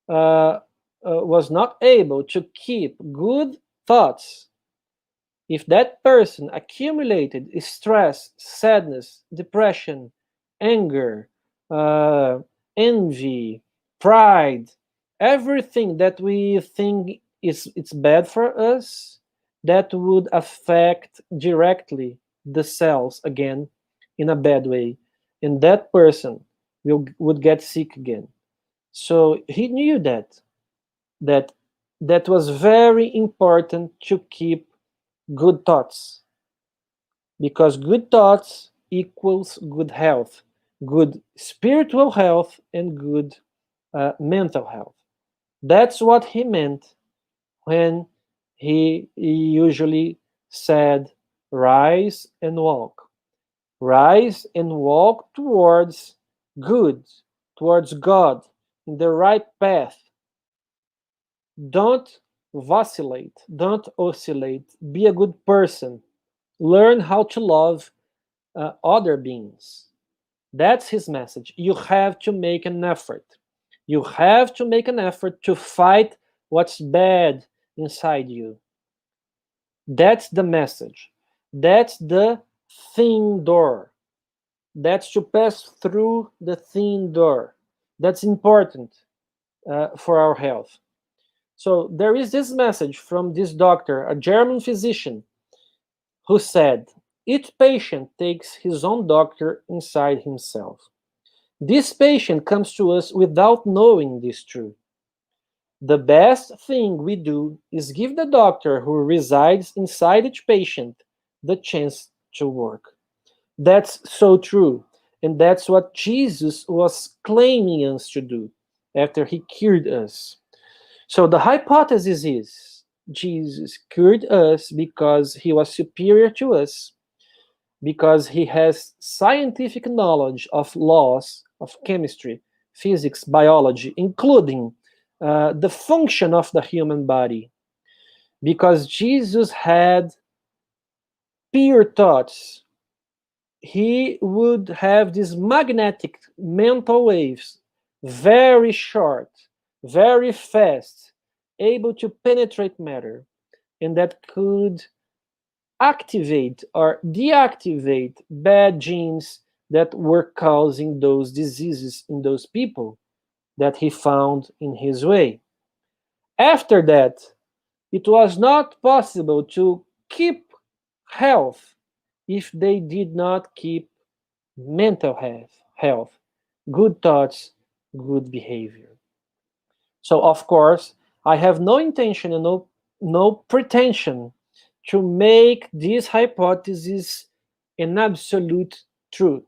was not able to keep good thoughts, if that person accumulated stress, sadness, depression, anger, uh, envy, pride, everything that we think is it's bad for us, that would affect directly the cells again in a bad way, and that person would get sick again. So he knew that that was very important to keep good thoughts, because good thoughts equals good health, good spiritual health, and good mental health. That's what he meant when he usually said, rise and walk. Rise and walk towards good, towards God, in the right path. Don't vacillate, don't oscillate. Be a good person. Learn how to love other beings. That's his message. You have to make an effort. You have to make an effort to fight what's bad inside you. That's the message. That's the thin door. That's to pass through the thin door. That's important for our health. So there is this message from this doctor, a German physician, who said, each patient takes his own doctor inside himself. This patient comes to us without knowing this truth. The best thing we do is give the doctor who resides inside each patient the chance to work. That's so true. And that's what Jesus was claiming us to do after he cured us. So the hypothesis is Jesus cured us because he was superior to us, because he has scientific knowledge of laws of chemistry, physics, biology, including the function of the human body, because Jesus had pure thoughts. He would have these magnetic mental waves, very short, very fast, able to penetrate matter, and that could activate or deactivate bad genes that were causing those diseases in those people that he found in his way. After that, it was not possible to keep health if they did not keep mental health, good thoughts, good behavior. So, of course, I have no intention and no pretension to make this hypothesis an absolute truth.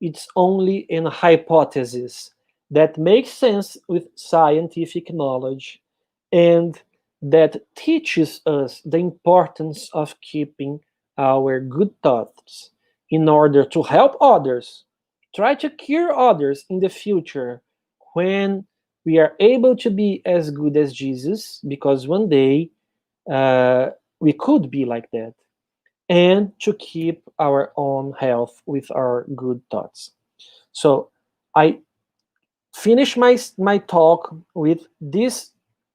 It's only an hypothesis that makes sense with scientific knowledge and that teaches us the importance of keeping our good thoughts in order to help others, try to cure others in the future when we are able to be as good as Jesus, because one day we could be like that, and to keep our own health with our good thoughts. So I finish my talk with these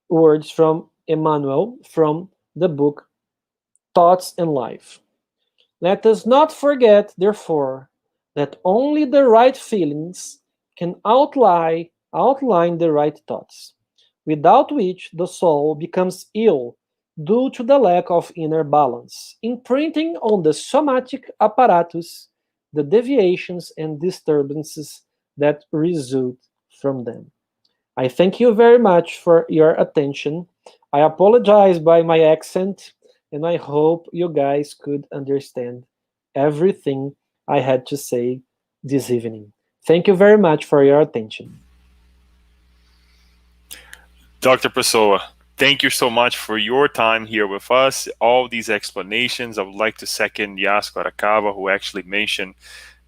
words from Emmanuel from the book Thoughts and Life. Let us not forget, therefore, that only the right feelings can outline the right thoughts, without which the soul becomes ill due to the lack of inner balance, imprinting on the somatic apparatus the deviations and disturbances that result from them. I thank you very much for your attention. I apologize by my accent, and I hope you guys could understand everything I had to say this evening. Thank you very much for your attention. Dr. Pessoa, thank you so much for your time here with us, all these explanations. I would like to second Yasko Arakawa, who actually mentioned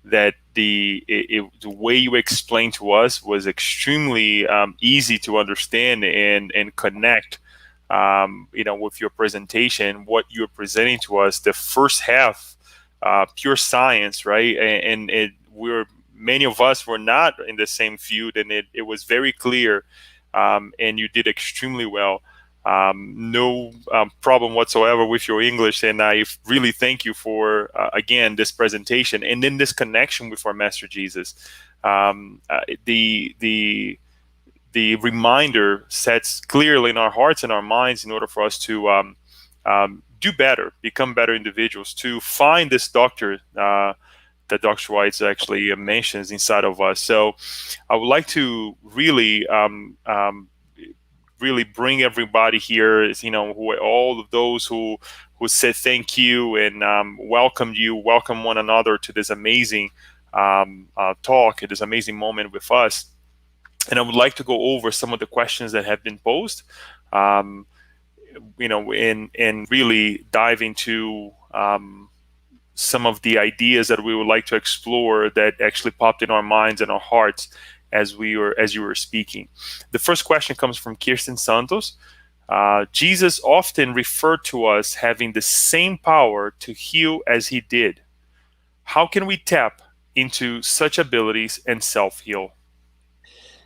that the way you explained to us was extremely easy to understand and connect. With your presentation, what you're presenting to us, the first half, pure science, right? And we're many of us were not in the same field, and it was very clear, and you did extremely well. No problem whatsoever with your English, and I really thank you for again this presentation and then this connection with our Master Jesus. The reminder sets clearly in our hearts and our minds in order for us to do better, become better individuals, to find this doctor that Dr. White actually mentions inside of us. So I would like to really bring everybody here, all of those who said thank you and welcome one another to this amazing talk, this amazing moment with us. And I would like to go over some of the questions that have been posed, and really dive into some of the ideas that we would like to explore that actually popped in our minds and our hearts as you were speaking. The first question comes from Kirsten Santos. Jesus often referred to us having the same power to heal as he did. How can we tap into such abilities and self-heal?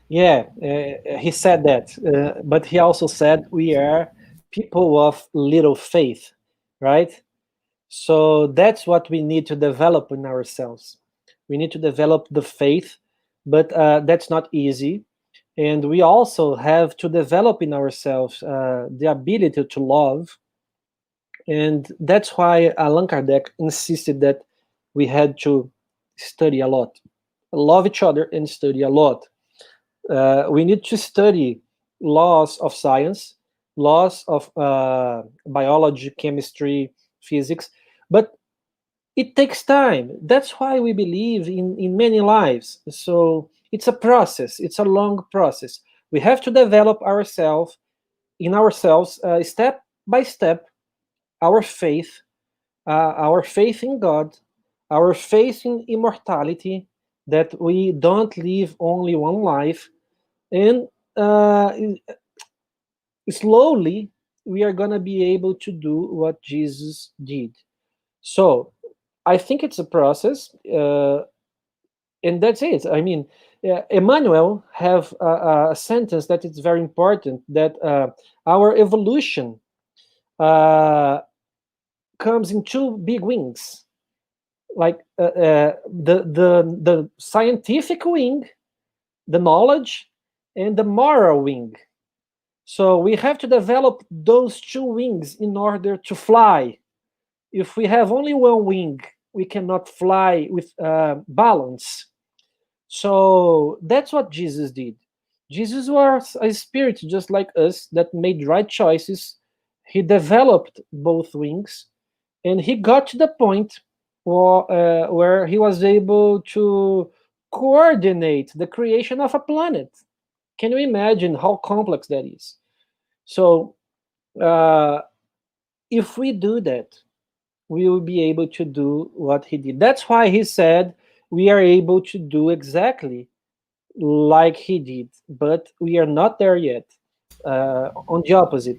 Yeah, he said that, but he also said we are people of little faith, right? So that's what we need to develop in ourselves. We need to develop the faith, but that's not easy. And we also have to develop in ourselves the ability to love. And that's why Allan Kardec insisted that we had to study a lot, love each other and study a lot. We need to study laws of science, laws of biology, chemistry, physics, but it takes time. That's why we believe in many lives. So it's a process. It's a long process. We have to develop ourselves step by step, our faith in God, our faith in immortality, that we don't live only one life, and slowly we are gonna be able to do what Jesus did. So I think it's a process, and that's it. I mean, Emmanuel have a sentence that is very important, that our evolution comes in two big wings, like the scientific wing, the knowledge, and the moral wing. So we have to develop those two wings in order to fly. If we have only one wing, we cannot fly with balance. So that's what Jesus did. Jesus was a spirit just like us that made right choices. He developed both wings, and he got to the point where he was able to coordinate the creation of a planet. Can you imagine how complex that is? So if we do that, we will be able to do what he did. That's why he said we are able to do exactly like he did, but we are not there yet. On the opposite,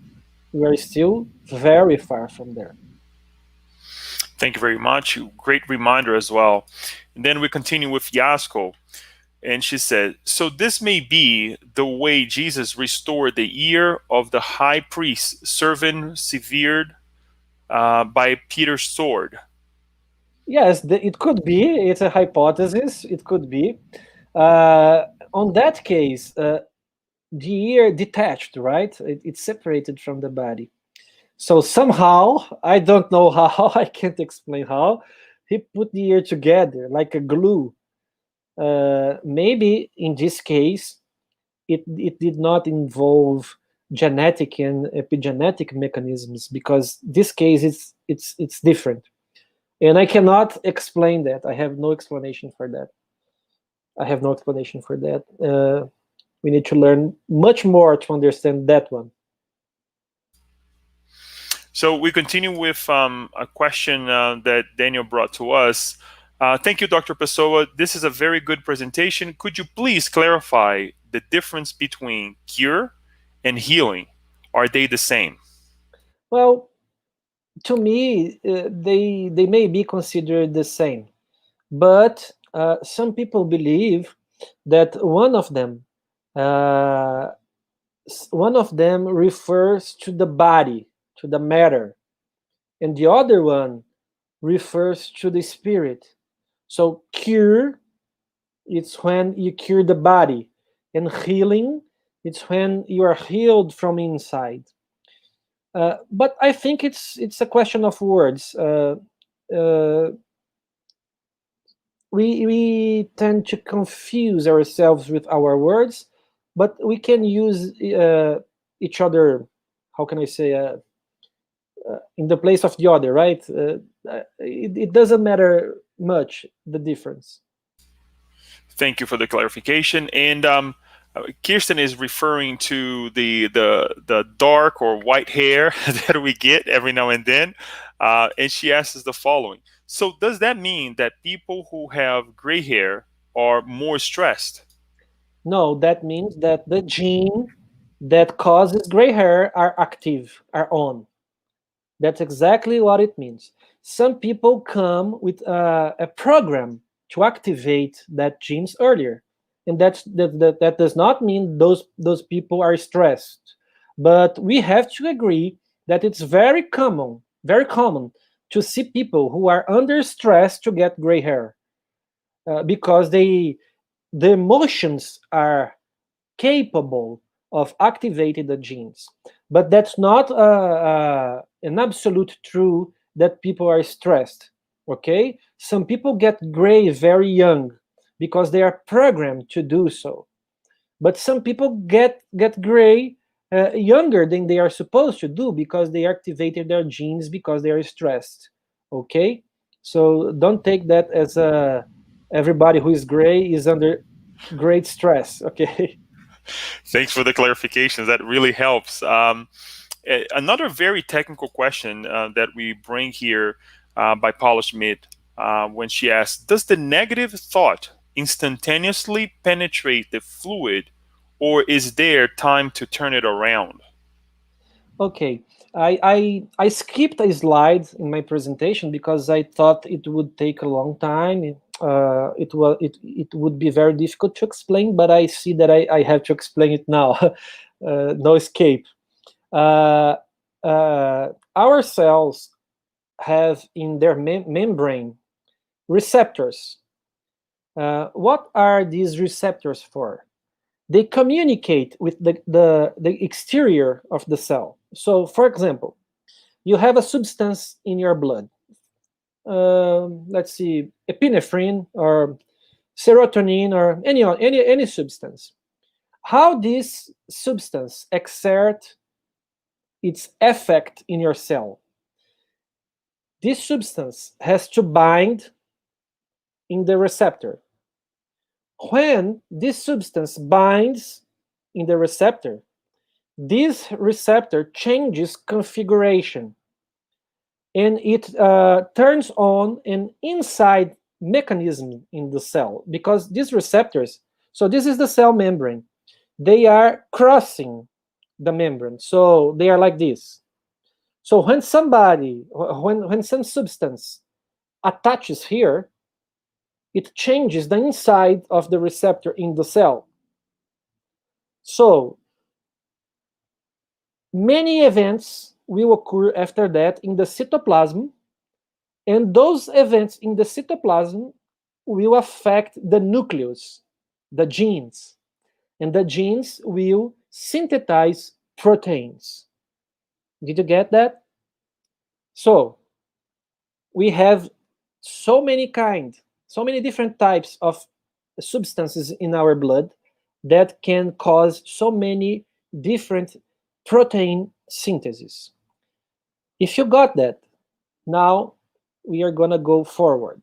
we are still very far from there. Thank you very much. Great reminder as well. And then we continue with Yasko. And she said, so this may be the way Jesus restored the ear of the high priest, servant severed by Peter's sword. Yes, it could be. It's a hypothesis. It could be. On that case, the ear detached, right? It's separated from the body. So somehow, I don't know how, I can't explain how, he put the ear together like a glue. Maybe in this case, it did not involve genetic and epigenetic mechanisms, because this case it's different. And I cannot explain that. I have no explanation for that. I have no explanation for that. We need to learn much more to understand that one. So we continue with a question that Daniel brought to us. Thank you, Dr. Pessoa. This is a very good presentation. Could you please clarify the difference between cure and healing? Are they the same? Well, to me, they may be considered the same, but some people believe that uh, one of them refers to the body, to the matter, and the other one refers to the spirit. So cure, it's when you cure the body, and healing, it's when you are healed from inside. But I think it's a question of words. Uh, we tend to confuse ourselves with our words, but we can use each other. How can I say? In the place of the other, right? It doesn't matter much the difference. Thank you for the clarification. And Kirsten is referring to the dark or white hair that we get every now and then, and she asks us the following: so, does that mean that people who have gray hair are more stressed? No, that means that the gene that causes gray hair are active, are on. That's exactly what it means. Some people come with a program to activate that genes earlier, and that does not mean those people are stressed. But we have to agree that it's very common to see people who are under stress to get gray hair because the emotions are capable of activating the genes. But that's not an absolute true that people are stressed. Okay, some people get gray very young because they are programmed to do so. But some people get gray younger than they are supposed to do because they activated their genes because they are stressed. Okay, so don't take that as everybody who is gray is under great stress. Okay. Thanks for the clarifications. That really helps. Another very technical question that we bring here by Paula Schmidt when she asks: does the negative thought instantaneously penetrate the fluid, or is there time to turn it around? Okay, I skipped a slide in my presentation because I thought it would take a long time. It would be very difficult to explain, but I see that I have to explain it now. No escape. Uh, our cells have in their membrane receptors. What are these receptors for? They communicate with the exterior of the cell. So, for example, you have a substance in your blood. Let's see, epinephrine or serotonin or any substance. How this substance exert its effect in your cell? This substance has to bind in the receptor. When this substance binds in the receptor, this receptor changes configuration and it turns on an inside mechanism in the cell because these receptors, so this is the cell membrane, they are crossing the membrane. So they are like this. So when when some substance attaches here, it changes the inside of the receptor in the cell. So many events will occur after that in the cytoplasm, and those events in the cytoplasm will affect the nucleus, the genes, and the genes will synthesize proteins. Did you get that? So we have so many different types of substances in our blood that can cause so many different protein synthesis. If you got that, now we are going to go forward.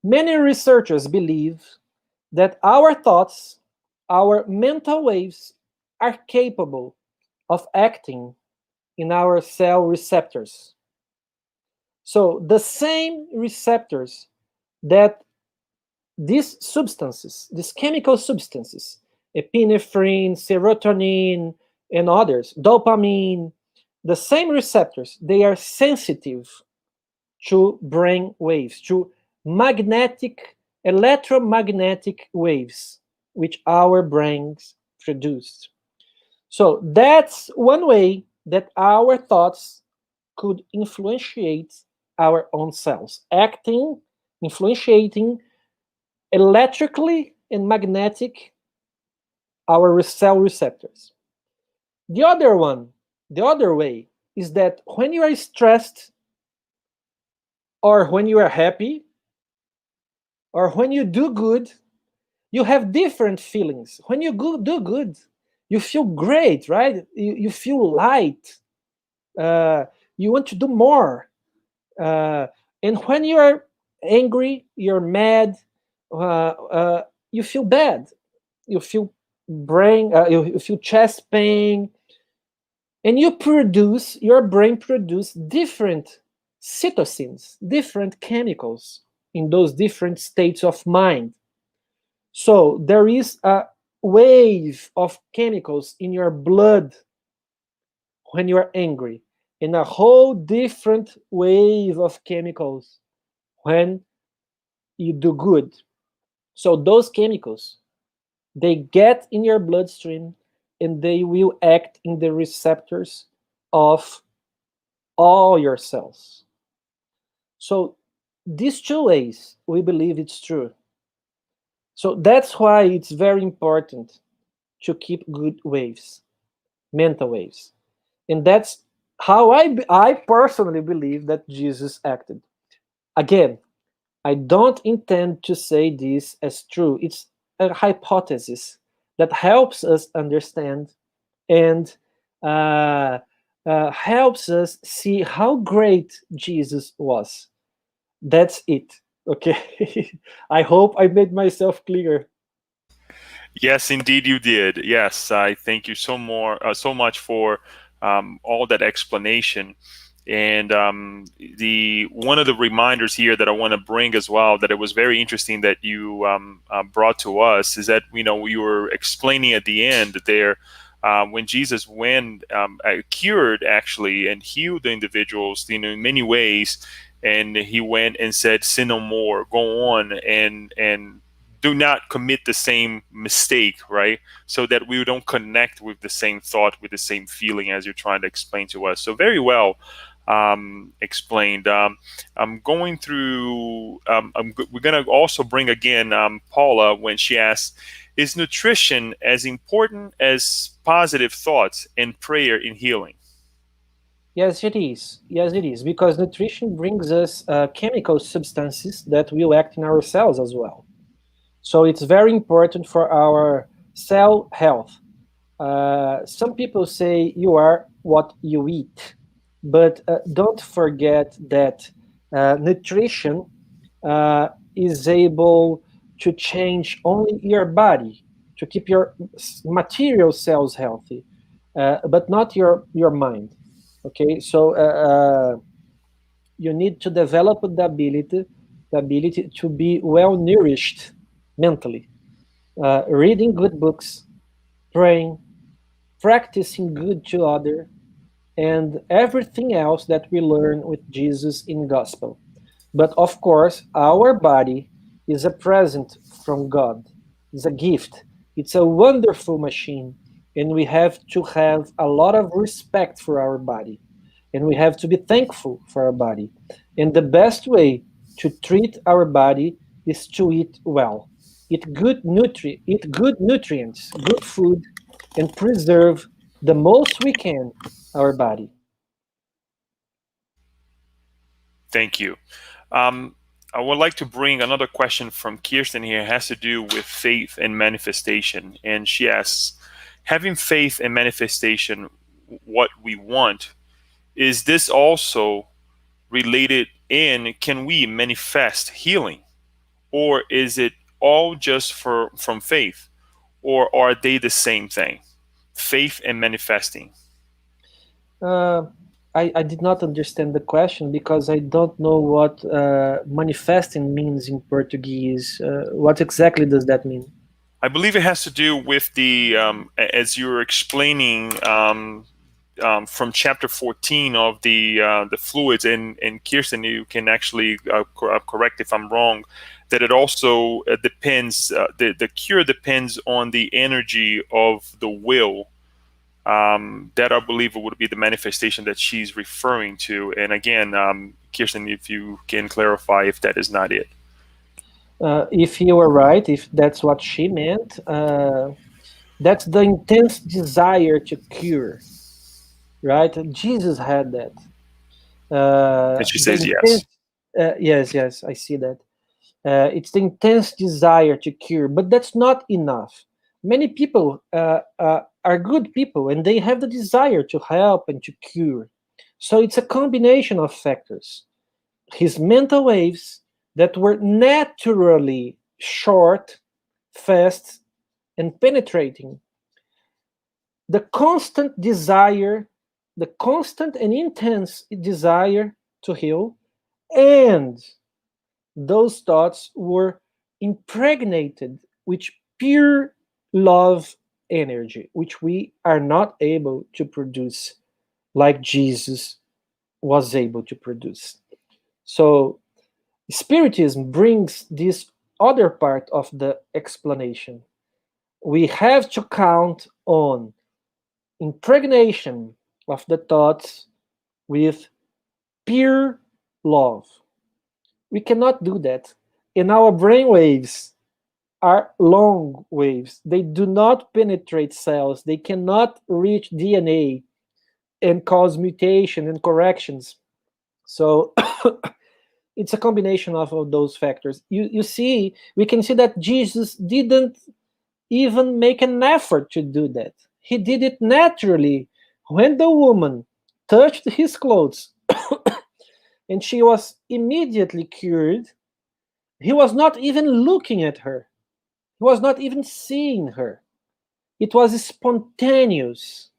Many researchers believe that our thoughts, our mental waves, are capable of acting in our cell receptors. So the same receptors that these substances, these chemical substances, epinephrine, serotonin, and others, dopamine, the same receptors, they are sensitive to brain waves, to magnetic, electromagnetic waves, which our brains produce. So that's one way that our thoughts could influentiate our own cells, acting, influentiating electrically and magnetic our cell receptors. The other one, the other way, is that when you are stressed or when you are happy or when you do good, you have different feelings. When you do good, you feel great, right? You feel light. Uh, you want to do more. Uh, and when you are angry, you're mad, you feel bad. You feel you feel chest pain, and your brain produce different cytosines, different chemicals in those different states of mind. So there is a wave of chemicals in your blood when you are angry, and a whole different wave of chemicals when you do good. So those chemicals, they get in your bloodstream and they will act in the receptors of all your cells. So these two ways, we believe it's true. So that's why it's very important to keep good waves, mental waves. And that's how I personally believe that Jesus acted. Again, I don't intend to say this as true. It's a hypothesis that helps us understand and uh, helps us see how great Jesus was. That's it. Okay. I hope I made myself clear. Yes, indeed you did. Yes, I thank you so much for all that explanation. And the one of the reminders here that I want to bring as well, that it was very interesting that you brought to us, is that you were explaining at the end there, when Jesus went, cured actually and healed the individuals, in many ways, and he went and said, "Sin no more. Go on and do not commit the same mistake," right? So that we don't connect with the same thought, with the same feeling as you're trying to explain to us. So very well explained. I'm going through. We're going to also bring again Paula when she asks, "Is nutrition as important as positive thoughts and prayer in healing?" Yes, it is. Yes, it is. Because nutrition brings us chemical substances that will act in our cells as well. So it's very important for our cell health. Some people say you are what you eat, but don't forget that nutrition is able to change only your body, to keep your material cells healthy, but not your mind. Okay, so you need to develop the ability to be well nourished mentally, reading good books, praying, practicing good to other, and everything else that we learn with Jesus in gospel. But of course, our body is a present from God. It's a gift. It's a wonderful machine, and we have to have a lot of respect for our body, and we have to be thankful for our body. And the best way to treat our body is to eat well. Eat good nutrients, good food, and preserve the most we can our body. Thank you. Um, I would like to bring another question from Kirsten here. It has to do with faith and manifestation. And she asks, having faith and manifestation, what we want, is this also related in can we manifest healing? Or is it all just from faith, or are they the same thing? Faith and manifesting. Uh, I did not understand the question because I don't know what manifesting means in Portuguese. What exactly does that mean? I believe it has to do with the as you were explaining from chapter 14 of the fluids, and Kirsten, you can actually correct if I'm wrong, that it also depends. The cure depends on the energy of the will. That I believe would be the manifestation that she's referring to. And again, Kirsten, if you can clarify if that is not it. If you were right, if that's what she meant, that's the intense desire to cure, right? Jesus had that. And she The says yes. intense, yes, I see that. It's the intense desire to cure, but that's not enough. Many people are good people and they have the desire to help and to cure. So it's a combination of factors. His mental waves that were naturally short, fast, and penetrating. The constant desire, the constant and intense desire to heal, and those thoughts were impregnated with pure love energy, which we are not able to produce like Jesus was able to produce. So, Spiritism brings this other part of the explanation. We have to count on impregnation of the thoughts with pure love. We cannot do that. And our brain waves are long waves. They do not penetrate cells. They cannot reach DNA and cause mutation and corrections. So it's a combination of those factors. You see, we can see that Jesus didn't even make an effort to do that. He did it naturally. When the woman touched his clothes and she was immediately cured, he was not even looking at her. He was not even seeing her. It was spontaneous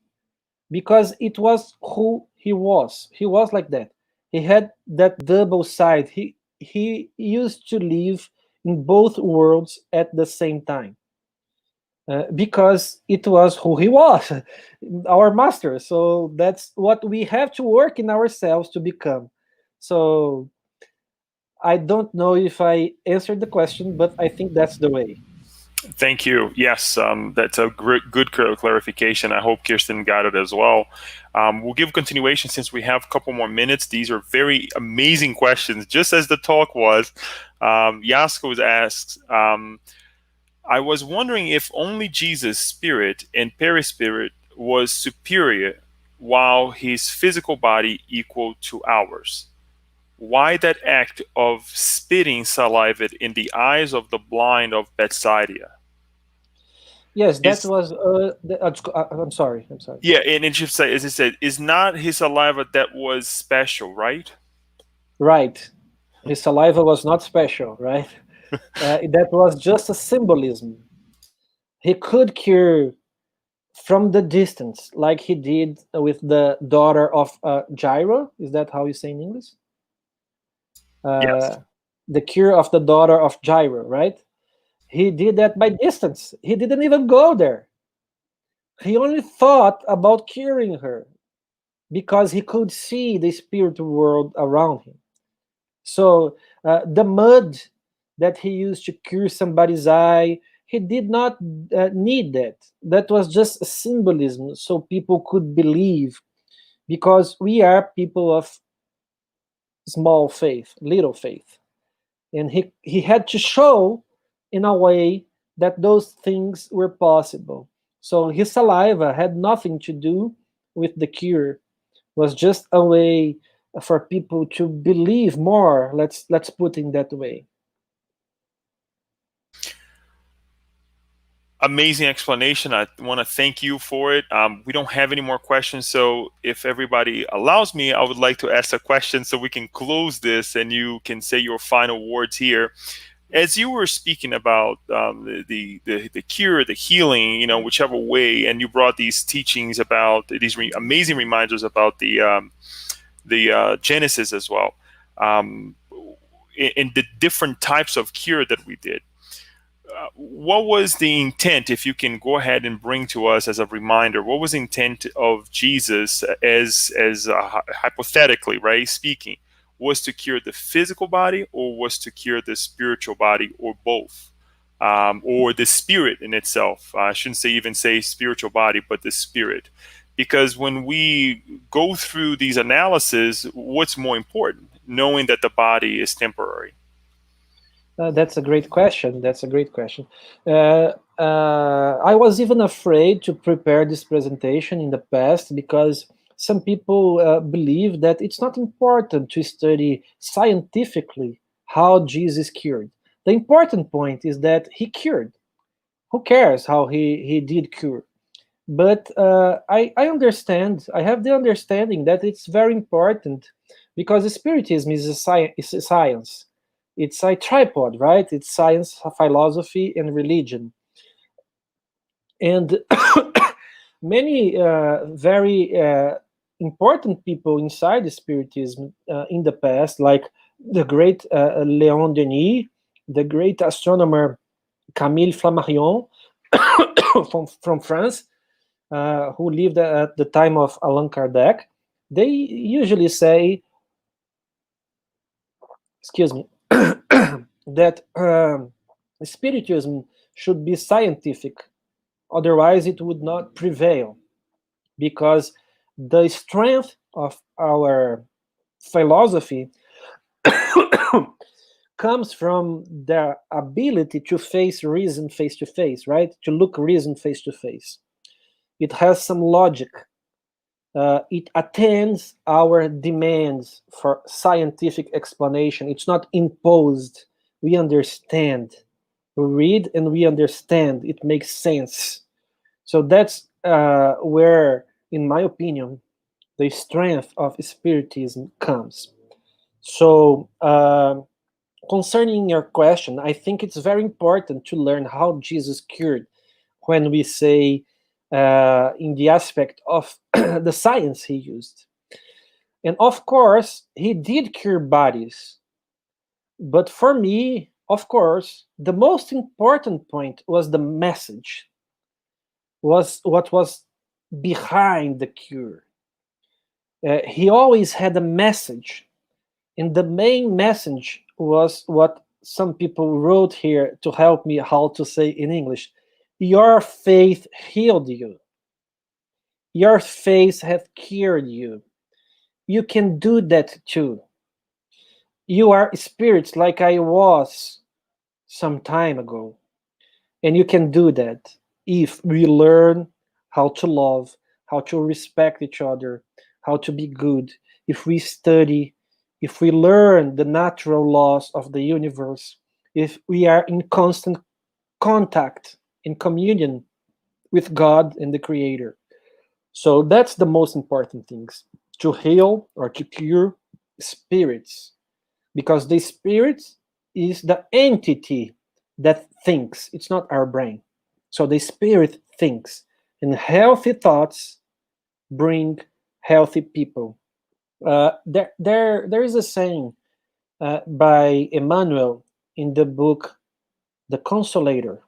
because it was who he was. He was like that. He had that double side. He used to live in both worlds at the same time. Because it was who he was, our master. So that's what we have to work in ourselves to become. So I don't know if I answered the question, but I think that's the way. Thank you. Yes, that's a good clarification. I hope Kirsten got it as well. We'll give continuation since we have a couple more minutes. These are very amazing questions, just as the talk was. Yasko asks, I was wondering if only Jesus' spirit and perispirit was superior while his physical body equal to ours. Why that act of spitting saliva in the eyes of the blind of Bethsaida? Yes, that Is was. I'm sorry. I'm sorry. Yeah, and it should say, as it said, is not his saliva that was special, right? Right. His saliva was not special, right? That was just a symbolism. He could cure from the distance, like he did with the daughter of Jairo. Is that how you say in English? Yes. Uh, the cure of the daughter of Jairo, right? He did that by distance. He didn't even go there. He only thought about curing her because he could see the spiritual world around him. So the mud that he used to cure somebody's eye, he did not need that. That was just a symbolism so people could believe because we are people of small faith, little faith. And he had to show in a way that those things were possible. So his saliva had nothing to do with the cure. It was just a way for people to believe more. Let's put it that way. Amazing explanation. I want to thank you for it. We don't have any more questions, so if everybody allows me, I would like to ask a question so we can close this and you can say your final words here. As you were speaking about the cure, the healing, whichever way, and you brought these teachings about these amazing reminders about the Genesis as well, um, in the different types of cure that we did. What was the intent, if you can go ahead and bring to us as a reminder, what was the intent of Jesus, as hypothetically, right, speaking, was to cure the physical body, or was to cure the spiritual body, or both, or the spirit in itself? I shouldn't say even say spiritual body, but the spirit, because when we go through these analyses, what's more important, knowing that the body is temporary? That's a great question. That's a great question. I was even afraid to prepare this presentation in the past because some people believe that it's not important to study scientifically how Jesus cured. The important point is that he cured. Who cares how he did cure? But I understand, I have the understanding that it's very important because Spiritism is is a science. It's a tripod, right? It's science, philosophy, and religion. And many very important people inside the Spiritism in the past, like the great Léon Denis, the great astronomer Camille Flammarion from France, who lived at the time of Allan Kardec, they usually say, excuse me, that Spiritism should be scientific, otherwise it would not prevail, because the strength of our philosophy comes from the ability to face reason face to face, right? To look reason face to face. It has some logic. It attends our demands for scientific explanation. It's not imposed. We understand. We read and we understand. It makes sense. So that's where, in my opinion, the strength of Spiritism comes. So, concerning your question, I think it's very important to learn how Jesus cured when we say in the aspect of the science he used. And of course, he did cure bodies. But for me, of course, the most important point was the message, was what was behind the cure. He always had a message. And the main message was what some people wrote here to help me how to say in English. Your faith healed you. Your faith hath cured you. You can do that too. You are spirits like I was some time ago. And you can do that if we learn how to love, how to respect each other, how to be good, if we study, if we learn the natural laws of the universe, if we are in constant contact, in communion with God and the Creator. So that's the most important things, to heal or to cure spirits, because the spirit is the entity that thinks. It's not our brain. So the spirit thinks, and healthy thoughts bring healthy people. There is a saying by Emmanuel in the book The Consolator,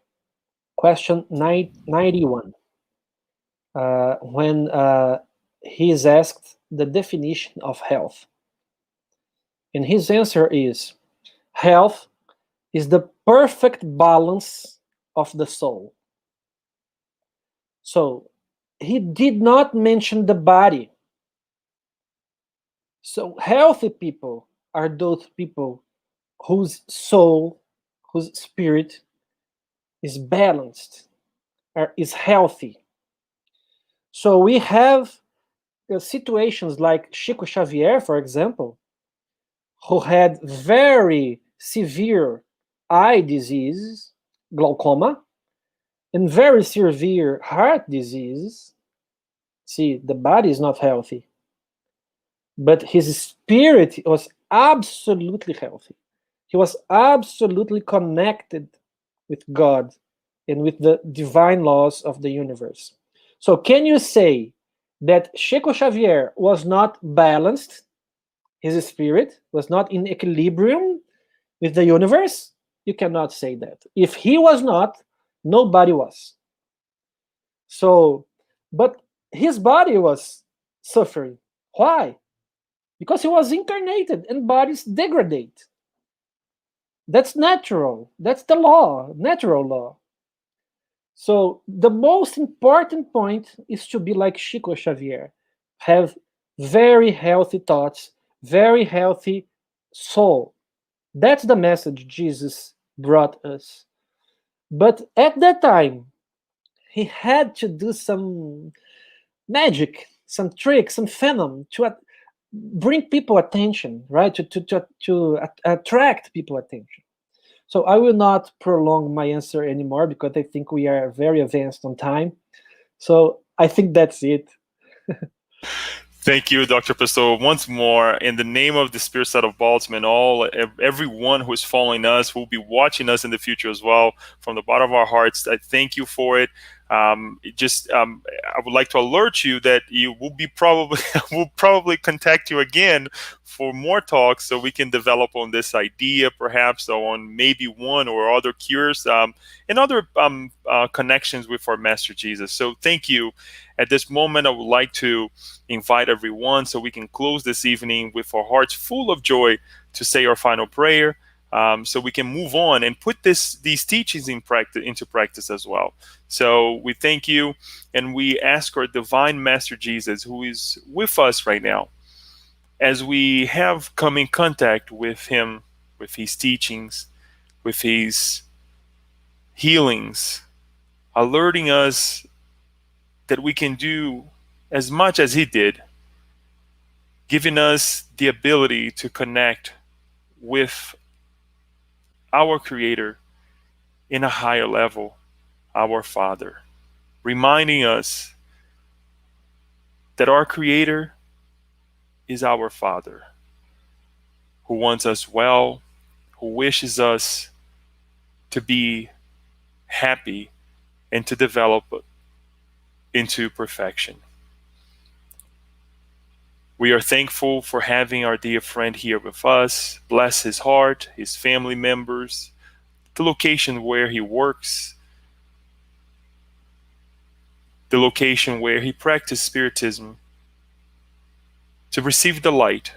question 91, when he is asked the definition of health. And his answer is, health is the perfect balance of the soul. So he did not mention the body. So healthy people are those people whose soul, whose spirit is balanced, or is healthy. So we have situations like Chico Xavier, for example, who had very severe eye disease, glaucoma, and very severe heart disease. See, the body is not healthy, but his spirit was absolutely healthy. He was absolutely connected with God and with the divine laws of the universe. So, can you say that Chico Xavier was not balanced? His spirit was not in equilibrium with the universe? You cannot say that. If he was not, nobody was. So, but his body was suffering. Why? Because he was incarnated and bodies degrade. That's natural. That's the law, natural law. So the most important point is to be like Chico Xavier, have very healthy thoughts, very healthy soul. That's the message Jesus brought us. But at that time, he had to do some magic, some trick, some venom to bring people attention, right? To attract people attention. So I will not prolong my answer anymore because I think we are very advanced on time. So I think that's it. Thank you, Dr. Pessoa, once more. In the name of the Spirit Society of Baltimore and everyone who is following us, who will be watching us in the future as well, from the bottom of our hearts, I thank you for it. I would like to alert you that you will be probably will probably contact you again for more talks, so we can develop on this idea, perhaps on maybe one or other cures, and other connections with our Master Jesus. So thank you. At this moment, I would like to invite everyone so we can close this evening with our hearts full of joy to say our final prayer, so we can move on and put these teachings into practice as well. So we thank you, and we ask our divine Master Jesus, who is with us right now, as we have come in contact with him, with his teachings, with his healings, alerting us that we can do as much as he did, giving us the ability to connect with our Creator in a higher level, our Father, reminding us that our Creator is our Father, who wants us well, who wishes us to be happy and to develop into perfection. We are thankful for having our dear friend here with us. Bless his heart, his family members, the location where he works, the location where he practiced Spiritism, to receive the light.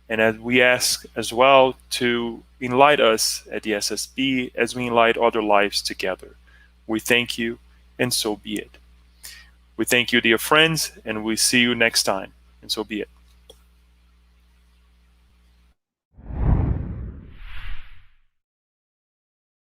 And as we ask as well to enlighten us at the SSB as we enlighten other lives together. We thank you, and so be it. We thank you, dear friends, and we see you next time, and so be it.